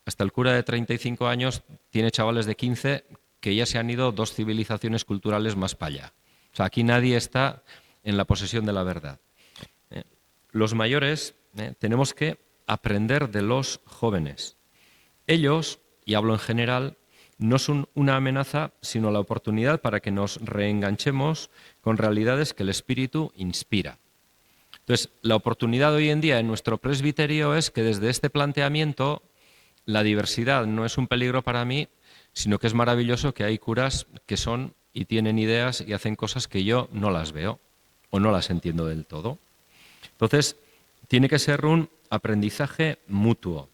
S1: hasta el cura de 35 años tiene chavales de 15 que ya se han ido 2 civilizaciones culturales más para allá. O sea, aquí nadie está en la posesión de la verdad. Los mayores tenemos que aprender de los jóvenes. Ellos, y hablo en general, no son una amenaza, sino la oportunidad para que nos reenganchemos con realidades que el Espíritu inspira. Entonces, la oportunidad hoy en día en nuestro presbiterio es que desde este planteamiento la diversidad no es un peligro para mí, sino que es maravilloso que hay curas que son y tienen ideas y hacen cosas que yo no las veo o no las entiendo del todo. Entonces, tiene que ser un aprendizaje mutuo,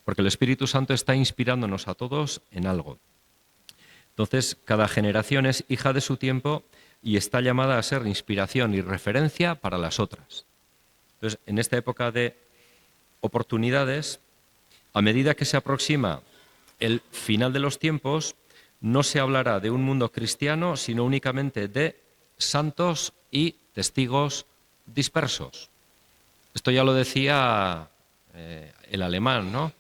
S1: porque el Espíritu Santo está inspirándonos a todos en algo. Entonces, cada generación es hija de su tiempo y está llamada a ser inspiración y referencia para las otras. Entonces, en esta época de oportunidades, a medida que se aproxima el final de los tiempos, no se hablará de un mundo cristiano, sino únicamente de santos y testigos dispersos. Esto ya lo decía el alemán, ¿no?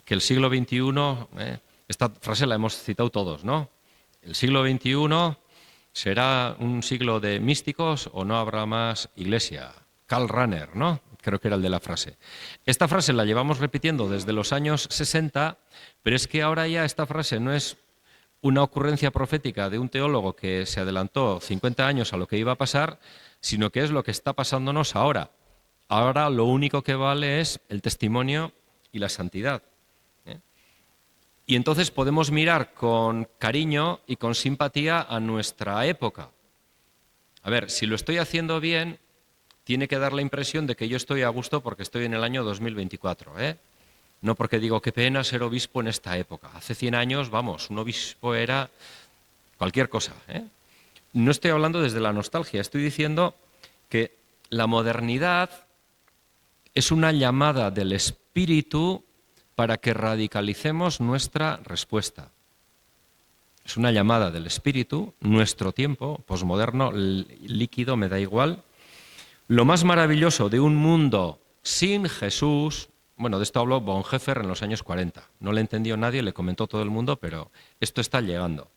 S1: Que el siglo XXI, esta frase la hemos citado todos, ¿no? El siglo XXI será un siglo de místicos o no habrá más iglesia. Karl Rahner, ¿no? Creo que era el de la frase. Esta frase la llevamos repitiendo desde los años 60, pero es que ahora ya esta frase no es una ocurrencia profética de un teólogo que se adelantó 50 años a lo que iba a pasar, sino que es lo que está pasándonos ahora. Ahora lo único que vale es el testimonio y la santidad. Y entonces podemos mirar con cariño y con simpatía a nuestra época. A ver, si lo estoy haciendo bien, tiene que dar la impresión de que yo estoy a gusto porque estoy en el año 2024, No porque digo, qué pena ser obispo en esta época. Hace 100 años, vamos, un obispo era cualquier cosa, No estoy hablando desde la nostalgia, estoy diciendo que la modernidad es una llamada del Espíritu para que radicalicemos nuestra respuesta. Es una llamada del Espíritu, nuestro tiempo, posmoderno, líquido, me da igual. Lo más maravilloso de un mundo sin Jesús, bueno, de esto habló Bonhoeffer en los años 40. No le entendió nadie, le comentó todo el mundo, pero esto está llegando.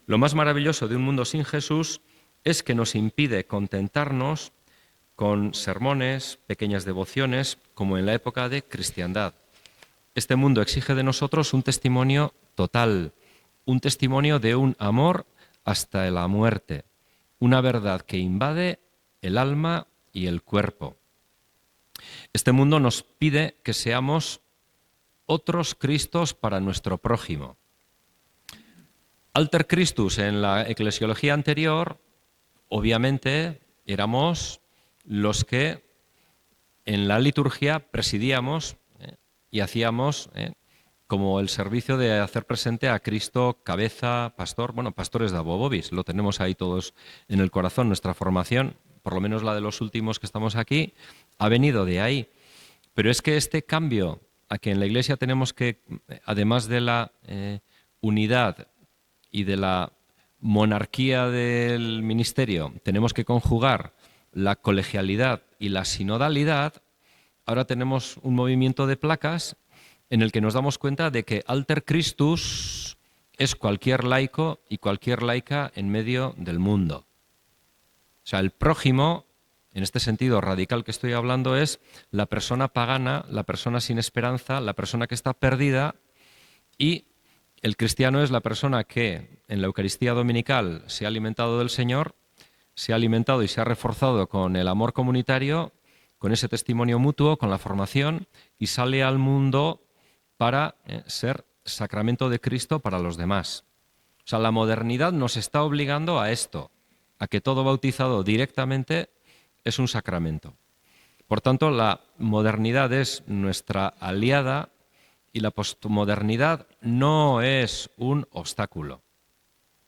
S1: Lo más maravilloso de un mundo sin Jesús es que nos impide contentarnos con sermones, pequeñas devociones, como en la época de cristiandad. Este mundo exige de nosotros un testimonio total, un testimonio de un amor hasta la muerte, una verdad que invade el alma y el cuerpo. Este mundo nos pide que seamos otros Cristos para nuestro prójimo. Alter Christus en la eclesiología anterior, obviamente, éramos los que en la liturgia presidíamos y hacíamos como el servicio de hacer presente a Cristo, cabeza, pastor, bueno, pastores de Abo Vobis, lo tenemos ahí todos en el corazón. Nuestra formación, por lo menos la de los últimos que estamos aquí, ha venido de ahí. Pero es que este cambio a que en la Iglesia tenemos que, además de la unidad y de la monarquía del ministerio, tenemos que conjugar la colegialidad y la sinodalidad, ahora tenemos un movimiento de placas en el que nos damos cuenta de que Alter Christus es cualquier laico y cualquier laica en medio del mundo. O sea, el prójimo, en este sentido radical que estoy hablando, es la persona pagana, la persona sin esperanza, la persona que está perdida, y el cristiano es la persona que en la Eucaristía dominical se ha alimentado del Señor, se ha alimentado y se ha reforzado con el amor comunitario, con ese testimonio mutuo, con la formación, y sale al mundo para ser sacramento de Cristo para los demás. O sea, la modernidad nos está obligando a esto, a que todo bautizado directamente es un sacramento. Por tanto, la modernidad es nuestra aliada y la postmodernidad no es un obstáculo.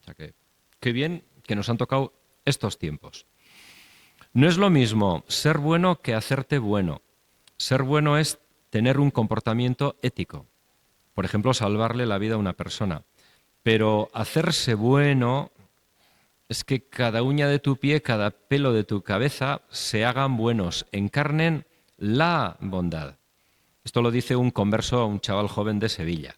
S1: O sea que, qué bien que nos han tocado estos tiempos. No es lo mismo ser bueno que hacerte bueno. Ser bueno es tener un comportamiento ético. Por ejemplo, salvarle la vida a una persona. Pero hacerse bueno es que cada uña de tu pie, cada pelo de tu cabeza se hagan buenos, encarnen la bondad. Esto lo dice un converso, un chaval joven de Sevilla.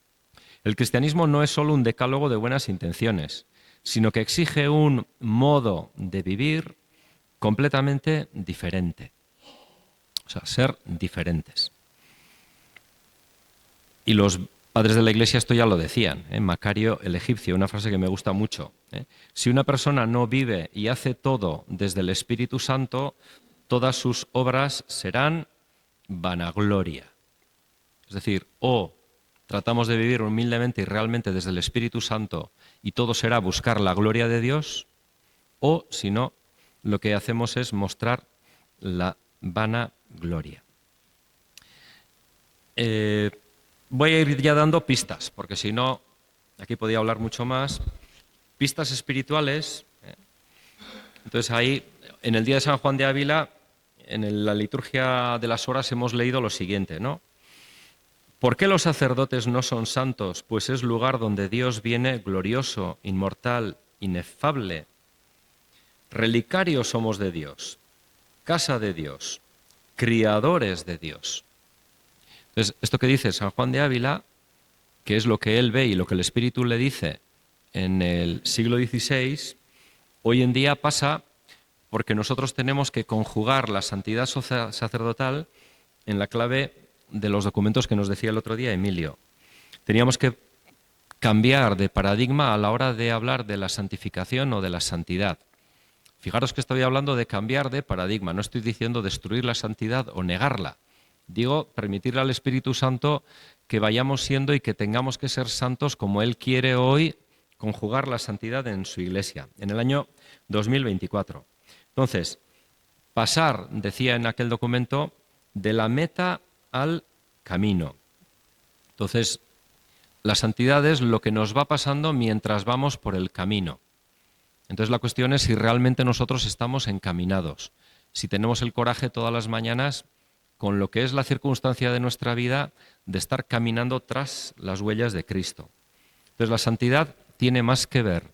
S1: El cristianismo no es solo un decálogo de buenas intenciones, sino que exige un modo de vivir completamente diferente. O sea, ser diferentes. Y los padres de la Iglesia esto ya lo decían, Macario el egipcio, una frase que me gusta mucho. Si una persona no vive y hace todo desde el Espíritu Santo, todas sus obras serán vanagloria. Es decir, o tratamos de vivir humildemente y realmente desde el Espíritu Santo y todo será buscar la gloria de Dios, o si no, lo que hacemos es mostrar la vanagloria. Voy a ir ya dando pistas, porque si no, aquí podía hablar mucho más. Pistas espirituales. Entonces ahí, en el día de San Juan de Ávila, en la liturgia de las horas hemos leído lo siguiente, ¿no? ¿Por qué los sacerdotes no son santos? Pues es lugar donde Dios viene glorioso, inmortal, inefable. Relicarios somos de Dios, casa de Dios, criadores de Dios. Entonces, esto que dice San Juan de Ávila, que es lo que él ve y lo que el Espíritu le dice en el siglo XVI, hoy en día pasa porque nosotros tenemos que conjugar la santidad sacerdotal en la clave de los documentos que nos decía el otro día Emilio. Teníamos que cambiar de paradigma a la hora de hablar de la santificación o de la santidad. Fijaros que estoy hablando de cambiar de paradigma, no estoy diciendo destruir la santidad o negarla. Digo, permitirle al Espíritu Santo que vayamos siendo y que tengamos que ser santos como Él quiere hoy conjugar la santidad en su Iglesia, en el año 2024. Entonces, pasar, decía en aquel documento, de la meta al camino. Entonces, la santidad es lo que nos va pasando mientras vamos por el camino. Entonces la cuestión es si realmente nosotros estamos encaminados, si tenemos el coraje todas las mañanas con lo que es la circunstancia de nuestra vida de estar caminando tras las huellas de Cristo. Entonces la santidad tiene más que ver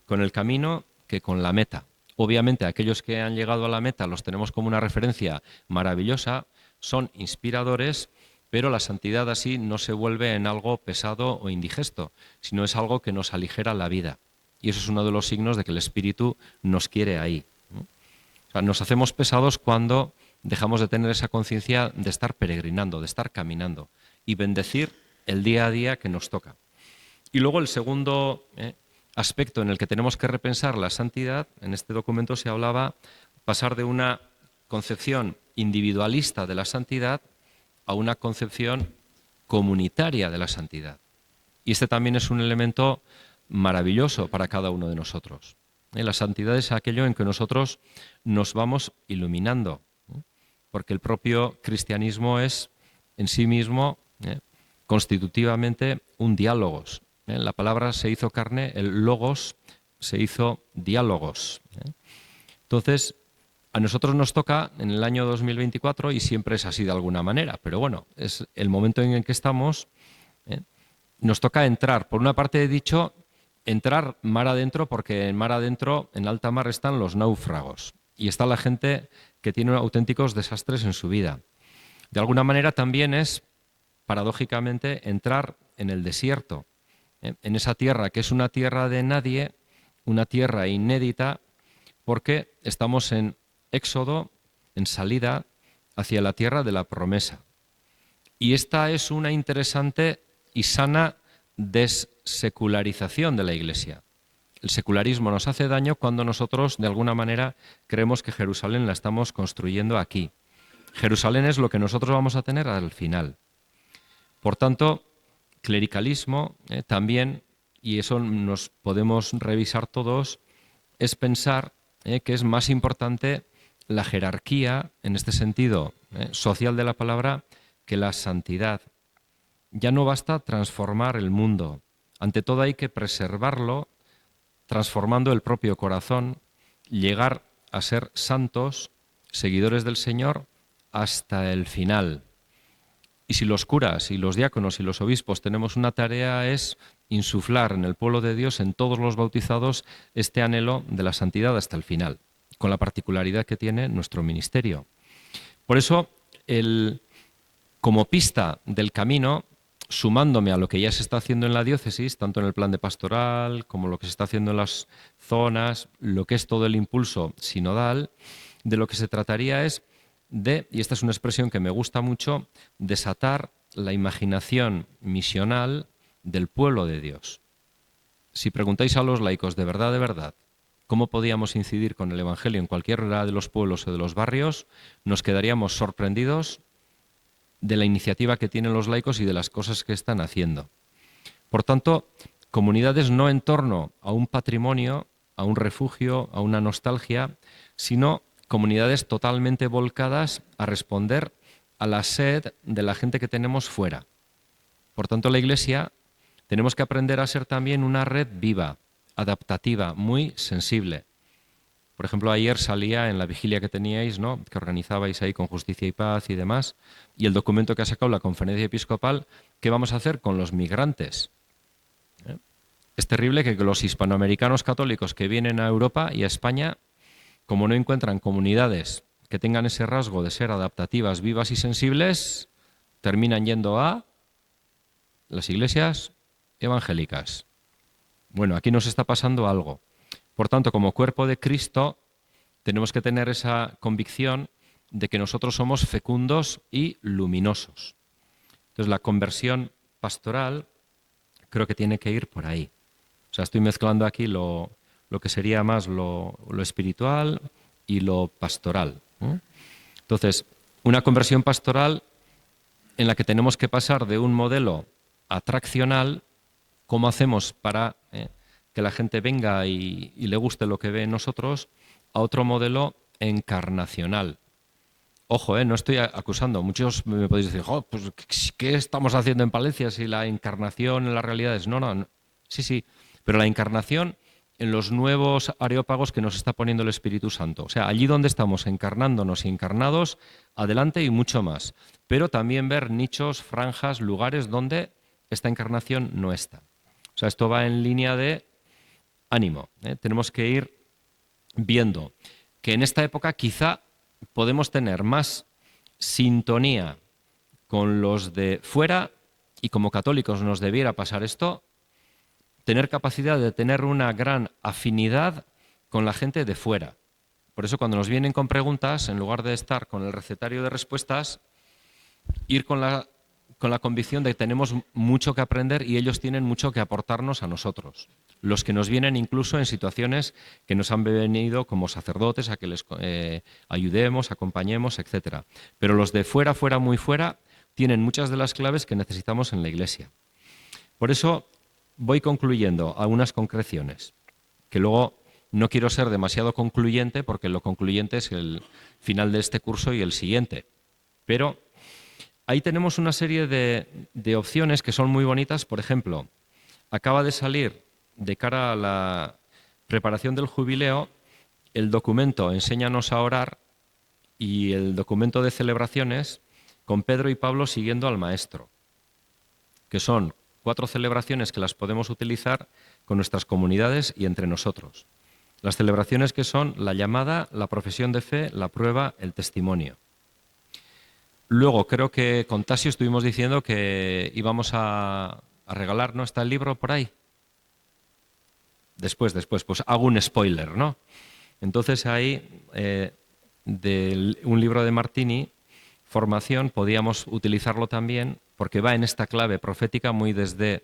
S1: con el camino que con la meta. Obviamente aquellos que han llegado a la meta los tenemos como una referencia maravillosa, son inspiradores, pero la santidad así no se vuelve en algo pesado o indigesto, sino es algo que nos aligera la vida. Y eso es uno de los signos de que el Espíritu nos quiere ahí. O sea, nos hacemos pesados cuando dejamos de tener esa conciencia de estar peregrinando, de estar caminando y bendecir el día a día que nos toca. Y luego el segundo aspecto en el que tenemos que repensar la santidad, en este documento se hablaba pasar de una concepción individualista de la santidad a una concepción comunitaria de la santidad. Y este también es un elemento maravilloso para cada uno de nosotros. La santidad es aquello en que nosotros nos vamos iluminando, porque el propio cristianismo es en sí mismo constitutivamente un diálogos. La palabra se hizo carne, el logos se hizo diálogos. Entonces, a nosotros nos toca en el año 2024, y siempre es así de alguna manera, pero bueno, es el momento en el que estamos, nos toca entrar. Por una parte he dicho entrar mar adentro, porque en mar adentro, en alta mar, están los náufragos y está la gente que tiene auténticos desastres en su vida. De alguna manera también es, paradójicamente, entrar en el desierto, en esa tierra que es una tierra de nadie, una tierra inédita, porque estamos en éxodo, en salida hacia la tierra de la promesa. Y esta es una interesante y sana dessecularización de la Iglesia. El secularismo nos hace daño cuando nosotros, de alguna manera, creemos que Jerusalén la estamos construyendo aquí. Jerusalén es lo que nosotros vamos a tener al final. Por tanto, clericalismo también, y eso nos podemos revisar todos, es pensar que es más importante la jerarquía, en este sentido social de la palabra, que la santidad. Ya no basta transformar el mundo. Ante todo hay que preservarlo, transformando el propio corazón, llegar a ser santos, seguidores del Señor, hasta el final. Y si los curas y los diáconos y los obispos tenemos una tarea, es insuflar en el pueblo de Dios, en todos los bautizados, este anhelo de la santidad hasta el final, con la particularidad que tiene nuestro ministerio. Por eso, como pista del camino, sumándome a lo que ya se está haciendo en la diócesis, tanto en el plan de pastoral como lo que se está haciendo en las zonas, lo que es todo el impulso sinodal, de lo que se trataría es de, y esta es una expresión que me gusta mucho, desatar la imaginación misional del pueblo de Dios. Si preguntáis a los laicos de verdad, cómo podíamos incidir con el Evangelio en cualquiera de los pueblos o de los barrios, nos quedaríamos sorprendidos de la iniciativa que tienen los laicos y de las cosas que están haciendo. Por tanto, comunidades no en torno a un patrimonio, a un refugio, a una nostalgia, sino comunidades totalmente volcadas a responder a la sed de la gente que tenemos fuera. Por tanto, la Iglesia tenemos que aprender a ser también una red viva, adaptativa, muy sensible. Por ejemplo, ayer salía en la vigilia que teníais, ¿no?, que organizabais ahí con Justicia y Paz y demás, y el documento que ha sacado la Conferencia Episcopal, ¿qué vamos a hacer con los migrantes? Es terrible que los hispanoamericanos católicos que vienen a Europa y a España, como no encuentran comunidades que tengan ese rasgo de ser adaptativas, vivas y sensibles, terminan yendo a las iglesias evangélicas. Bueno, aquí nos está pasando algo. Por tanto, como cuerpo de Cristo, tenemos que tener esa convicción de que nosotros somos fecundos y luminosos. Entonces, la conversión pastoral creo que tiene que ir por ahí. O sea, estoy mezclando aquí lo que sería más lo espiritual y lo pastoral. Entonces, una conversión pastoral en la que tenemos que pasar de un modelo atraccional, ¿cómo hacemos para que la gente venga y le guste lo que ve en nosotros?, a otro modelo encarnacional. Ojo, no estoy acusando. Muchos me podéis decir, pues, ¿qué estamos haciendo en Palencia si la encarnación en las realidades? No. Sí, pero la encarnación en los nuevos areópagos que nos está poniendo el Espíritu Santo. O sea, allí donde estamos encarnándonos y encarnados, adelante y mucho más. Pero también ver nichos, franjas, lugares donde esta encarnación no está. O sea, esto va en línea de ánimo. Tenemos que ir viendo que en esta época quizá podemos tener más sintonía con los de fuera, y como católicos nos debiera pasar esto, tener capacidad de tener una gran afinidad con la gente de fuera. Por eso cuando nos vienen con preguntas, en lugar de estar con el recetario de respuestas, ir con la con la convicción de que tenemos mucho que aprender y ellos tienen mucho que aportarnos a nosotros. Los que nos vienen incluso en situaciones que nos han venido como sacerdotes a que les ayudemos, acompañemos, etc. Pero los de fuera, fuera, muy fuera, tienen muchas de las claves que necesitamos en la Iglesia. Por eso voy concluyendo algunas concreciones, que luego no quiero ser demasiado concluyente porque lo concluyente es el final de este curso y el siguiente. Pero ahí tenemos una serie de opciones que son muy bonitas. Por ejemplo, acaba de salir de cara a la preparación del jubileo el documento Enséñanos a orar y el documento de celebraciones con Pedro y Pablo siguiendo al Maestro, que son 4 celebraciones que las podemos utilizar con nuestras comunidades y entre nosotros. Las celebraciones que son la llamada, la profesión de fe, la prueba, el testimonio. Luego, creo que con Tasio estuvimos diciendo que íbamos a regalar, ¿no? ¿Está el libro por ahí? Después, pues hago un spoiler, ¿no? Entonces ahí, de un libro de Martini, Formación, podíamos utilizarlo también porque va en esta clave profética muy desde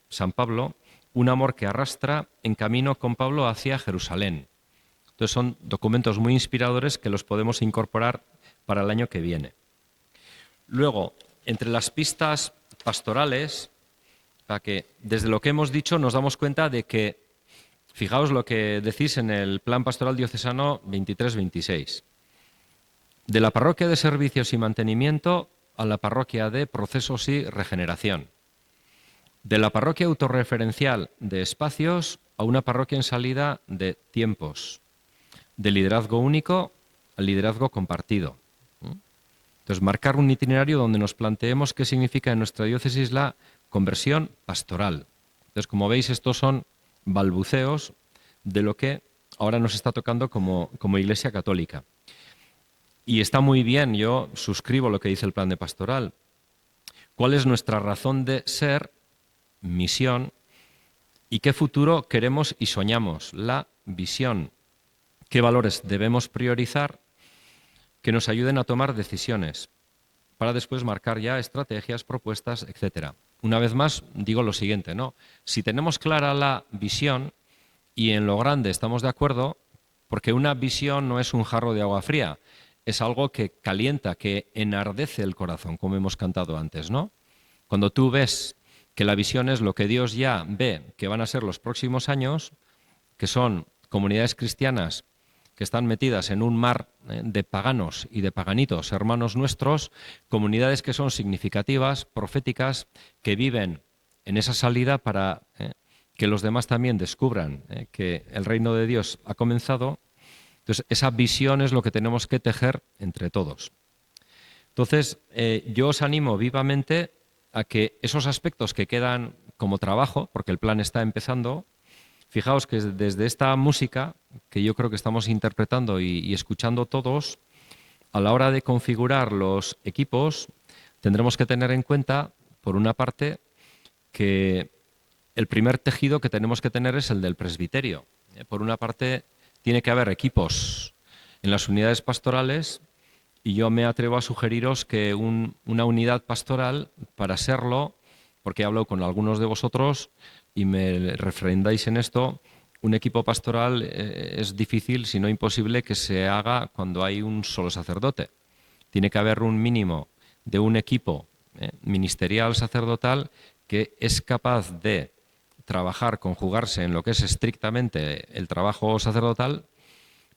S1: San Pablo, un amor que arrastra en camino con Pablo hacia Jerusalén. Entonces son documentos muy inspiradores que los podemos incorporar para el año que viene. Luego, entre las pistas pastorales, para que desde lo que hemos dicho nos damos cuenta de que, fijaos lo que decís en el Plan Pastoral Diocesano 23-26, de la parroquia de servicios y mantenimiento a la parroquia de procesos y regeneración, de la parroquia autorreferencial de espacios a una parroquia en salida de tiempos, de liderazgo único al liderazgo compartido. Entonces, marcar un itinerario donde nos planteemos qué significa en nuestra diócesis la conversión pastoral. Entonces, como veis, estos son balbuceos de lo que ahora nos está tocando como Iglesia Católica. Y está muy bien, yo suscribo lo que dice el plan de pastoral. ¿Cuál es nuestra razón de ser, misión, y qué futuro queremos y soñamos? La visión. ¿Qué valores debemos priorizar que nos ayuden a tomar decisiones para después marcar ya estrategias, propuestas, etcétera? Una vez más, digo lo siguiente, ¿no? Si tenemos clara la visión y en lo grande estamos de acuerdo, porque una visión no es un jarro de agua fría, es algo que calienta, que enardece el corazón, como hemos cantado antes, ¿no? Cuando tú ves que la visión es lo que Dios ya ve que van a ser los próximos años, que son comunidades cristianas que están metidas en un mar de paganos y de paganitos, hermanos nuestros, comunidades que son significativas, proféticas, que viven en esa salida para que los demás también descubran que el reino de Dios ha comenzado. Entonces, esa visión es lo que tenemos que tejer entre todos. Entonces, yo os animo vivamente a que esos aspectos que quedan como trabajo, porque el plan está empezando, fijaos que desde esta música, que yo creo que estamos interpretando y escuchando todos, a la hora de configurar los equipos, tendremos que tener en cuenta, por una parte, que el primer tejido que tenemos que tener es el del presbiterio. Por una parte, tiene que haber equipos en las unidades pastorales y yo me atrevo a sugeriros que una unidad pastoral, para serlo, porque he hablado con algunos de vosotros y me refrendáis en esto, un equipo pastoral es difícil, si no imposible, que se haga cuando hay un solo sacerdote. Tiene que haber un mínimo de un equipo ministerial sacerdotal que es capaz de trabajar, conjugarse en lo que es estrictamente el trabajo sacerdotal,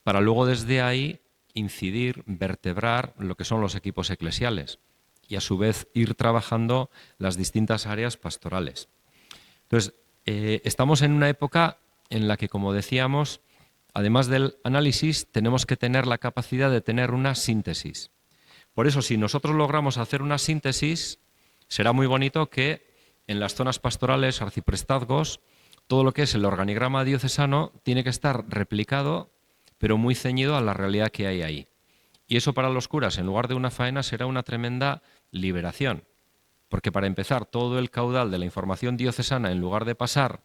S1: para luego desde ahí incidir, vertebrar lo que son los equipos eclesiales y a su vez ir trabajando las distintas áreas pastorales. Entonces, estamos en una época en la que, como decíamos, además del análisis, tenemos que tener la capacidad de tener una síntesis. Por eso, si nosotros logramos hacer una síntesis, será muy bonito que en las zonas pastorales, arciprestazgos, todo lo que es el organigrama diocesano tiene que estar replicado, pero muy ceñido a la realidad que hay ahí. Y eso para los curas, en lugar de una faena, será una tremenda liberación. Porque para empezar, todo el caudal de la información diocesana, en lugar de pasar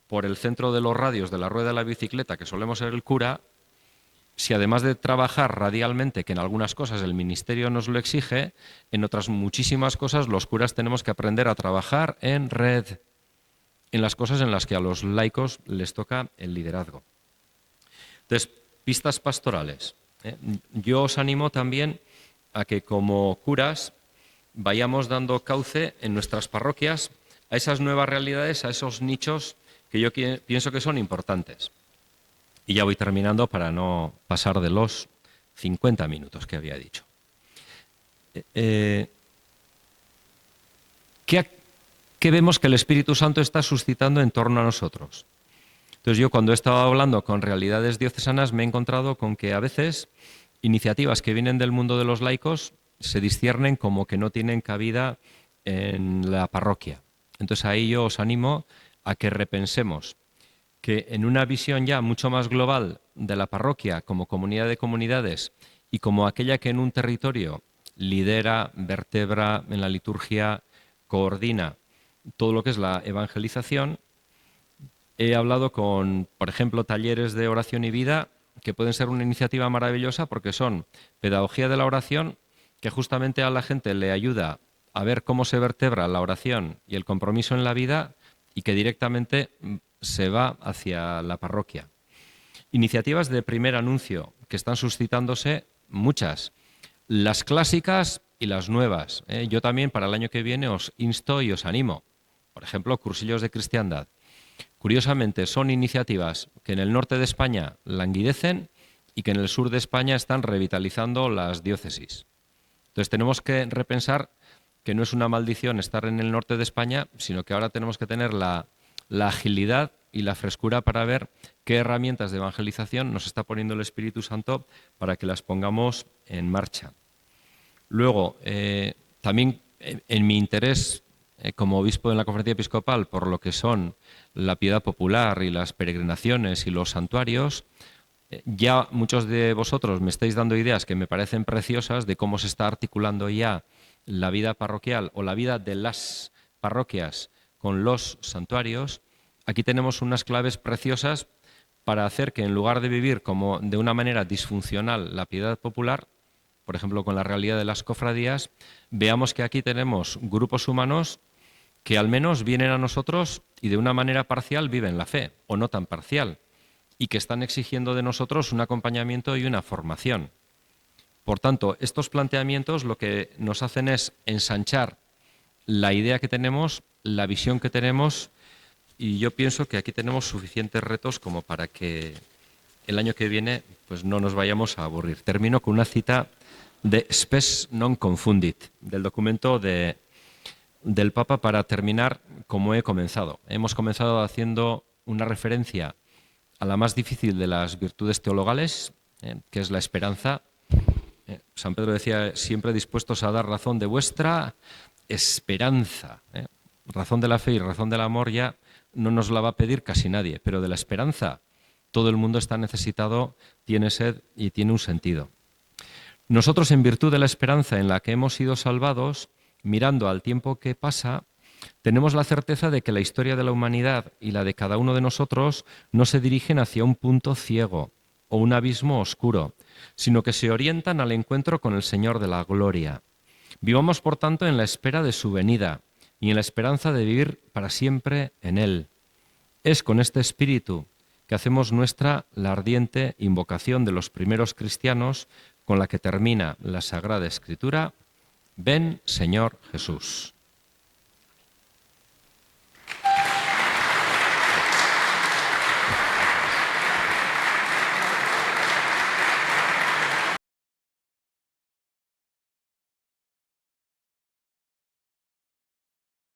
S1: por el centro de los radios de la rueda de la bicicleta, que solemos ser el cura, si además de trabajar radialmente, que en algunas cosas el ministerio nos lo exige, en otras muchísimas cosas los curas tenemos que aprender a trabajar en red, en las cosas en las que a los laicos les toca el liderazgo. Entonces, pistas pastorales. Yo os animo también a que como curas vayamos dando cauce en nuestras parroquias a esas nuevas realidades, a esos nichos que yo pienso que son importantes. Y ya voy terminando para no pasar de los 50 minutos que había dicho. ¿Qué vemos que el Espíritu Santo está suscitando en torno a nosotros? Entonces yo cuando he estado hablando con realidades diocesanas me he encontrado con que a veces iniciativas que vienen del mundo de los laicos se disciernen como que no tienen cabida en la parroquia. Entonces ahí yo os animo a que repensemos que en una visión ya mucho más global de la parroquia como comunidad de comunidades y como aquella que en un territorio lidera, vertebra en la liturgia, coordina todo lo que es la evangelización, he hablado con, por ejemplo, talleres de oración y vida que pueden ser una iniciativa maravillosa porque son pedagogía de la oración que justamente a la gente le ayuda a ver cómo se vertebra la oración y el compromiso en la vida y que directamente se va hacia la parroquia. Iniciativas de primer anuncio que están suscitándose muchas, las clásicas y las nuevas. Yo también para el año que viene os insto y os animo. Por ejemplo, cursillos de cristiandad. Curiosamente, son iniciativas que en el norte de España languidecen y que en el sur de España están revitalizando las diócesis. Entonces tenemos que repensar que no es una maldición estar en el norte de España, sino que ahora tenemos que tener la agilidad y la frescura para ver qué herramientas de evangelización nos está poniendo el Espíritu Santo para que las pongamos en marcha. Luego, también en mi interés como obispo de la Conferencia Episcopal por lo que son la piedad popular y las peregrinaciones y los santuarios, ya muchos de vosotros me estáis dando ideas que me parecen preciosas de cómo se está articulando ya la vida parroquial o la vida de las parroquias con los santuarios. Aquí tenemos unas claves preciosas para hacer que en lugar de vivir como de una manera disfuncional la piedad popular, por ejemplo con la realidad de las cofradías, veamos que aquí tenemos grupos humanos que al menos vienen a nosotros y de una manera parcial viven la fe, o no tan parcial, y que están exigiendo de nosotros un acompañamiento y una formación. Por tanto, estos planteamientos lo que nos hacen es ensanchar la idea que tenemos, la visión que tenemos, y yo pienso que aquí tenemos suficientes retos como para que el año que viene pues no nos vayamos a aburrir. Termino con una cita de Spes non confundit, del documento del Papa para terminar como he comenzado. Hemos comenzado haciendo una referencia a la más difícil de las virtudes teologales, que es la esperanza. San Pedro decía, siempre dispuestos a dar razón de vuestra esperanza. Razón de la fe y razón del amor ya no nos la va a pedir casi nadie, pero de la esperanza todo el mundo está necesitado, tiene sed y tiene un sentido. Nosotros, en virtud de la esperanza en la que hemos sido salvados, mirando al tiempo que pasa, tenemos la certeza de que la historia de la humanidad y la de cada uno de nosotros no se dirigen hacia un punto ciego o un abismo oscuro, sino que se orientan al encuentro con el Señor de la gloria. Vivamos, por tanto, en la espera de su venida y en la esperanza de vivir para siempre en Él. Es con este espíritu que hacemos nuestra la ardiente invocación de los primeros cristianos con la que termina la Sagrada Escritura: Ven, Señor Jesús.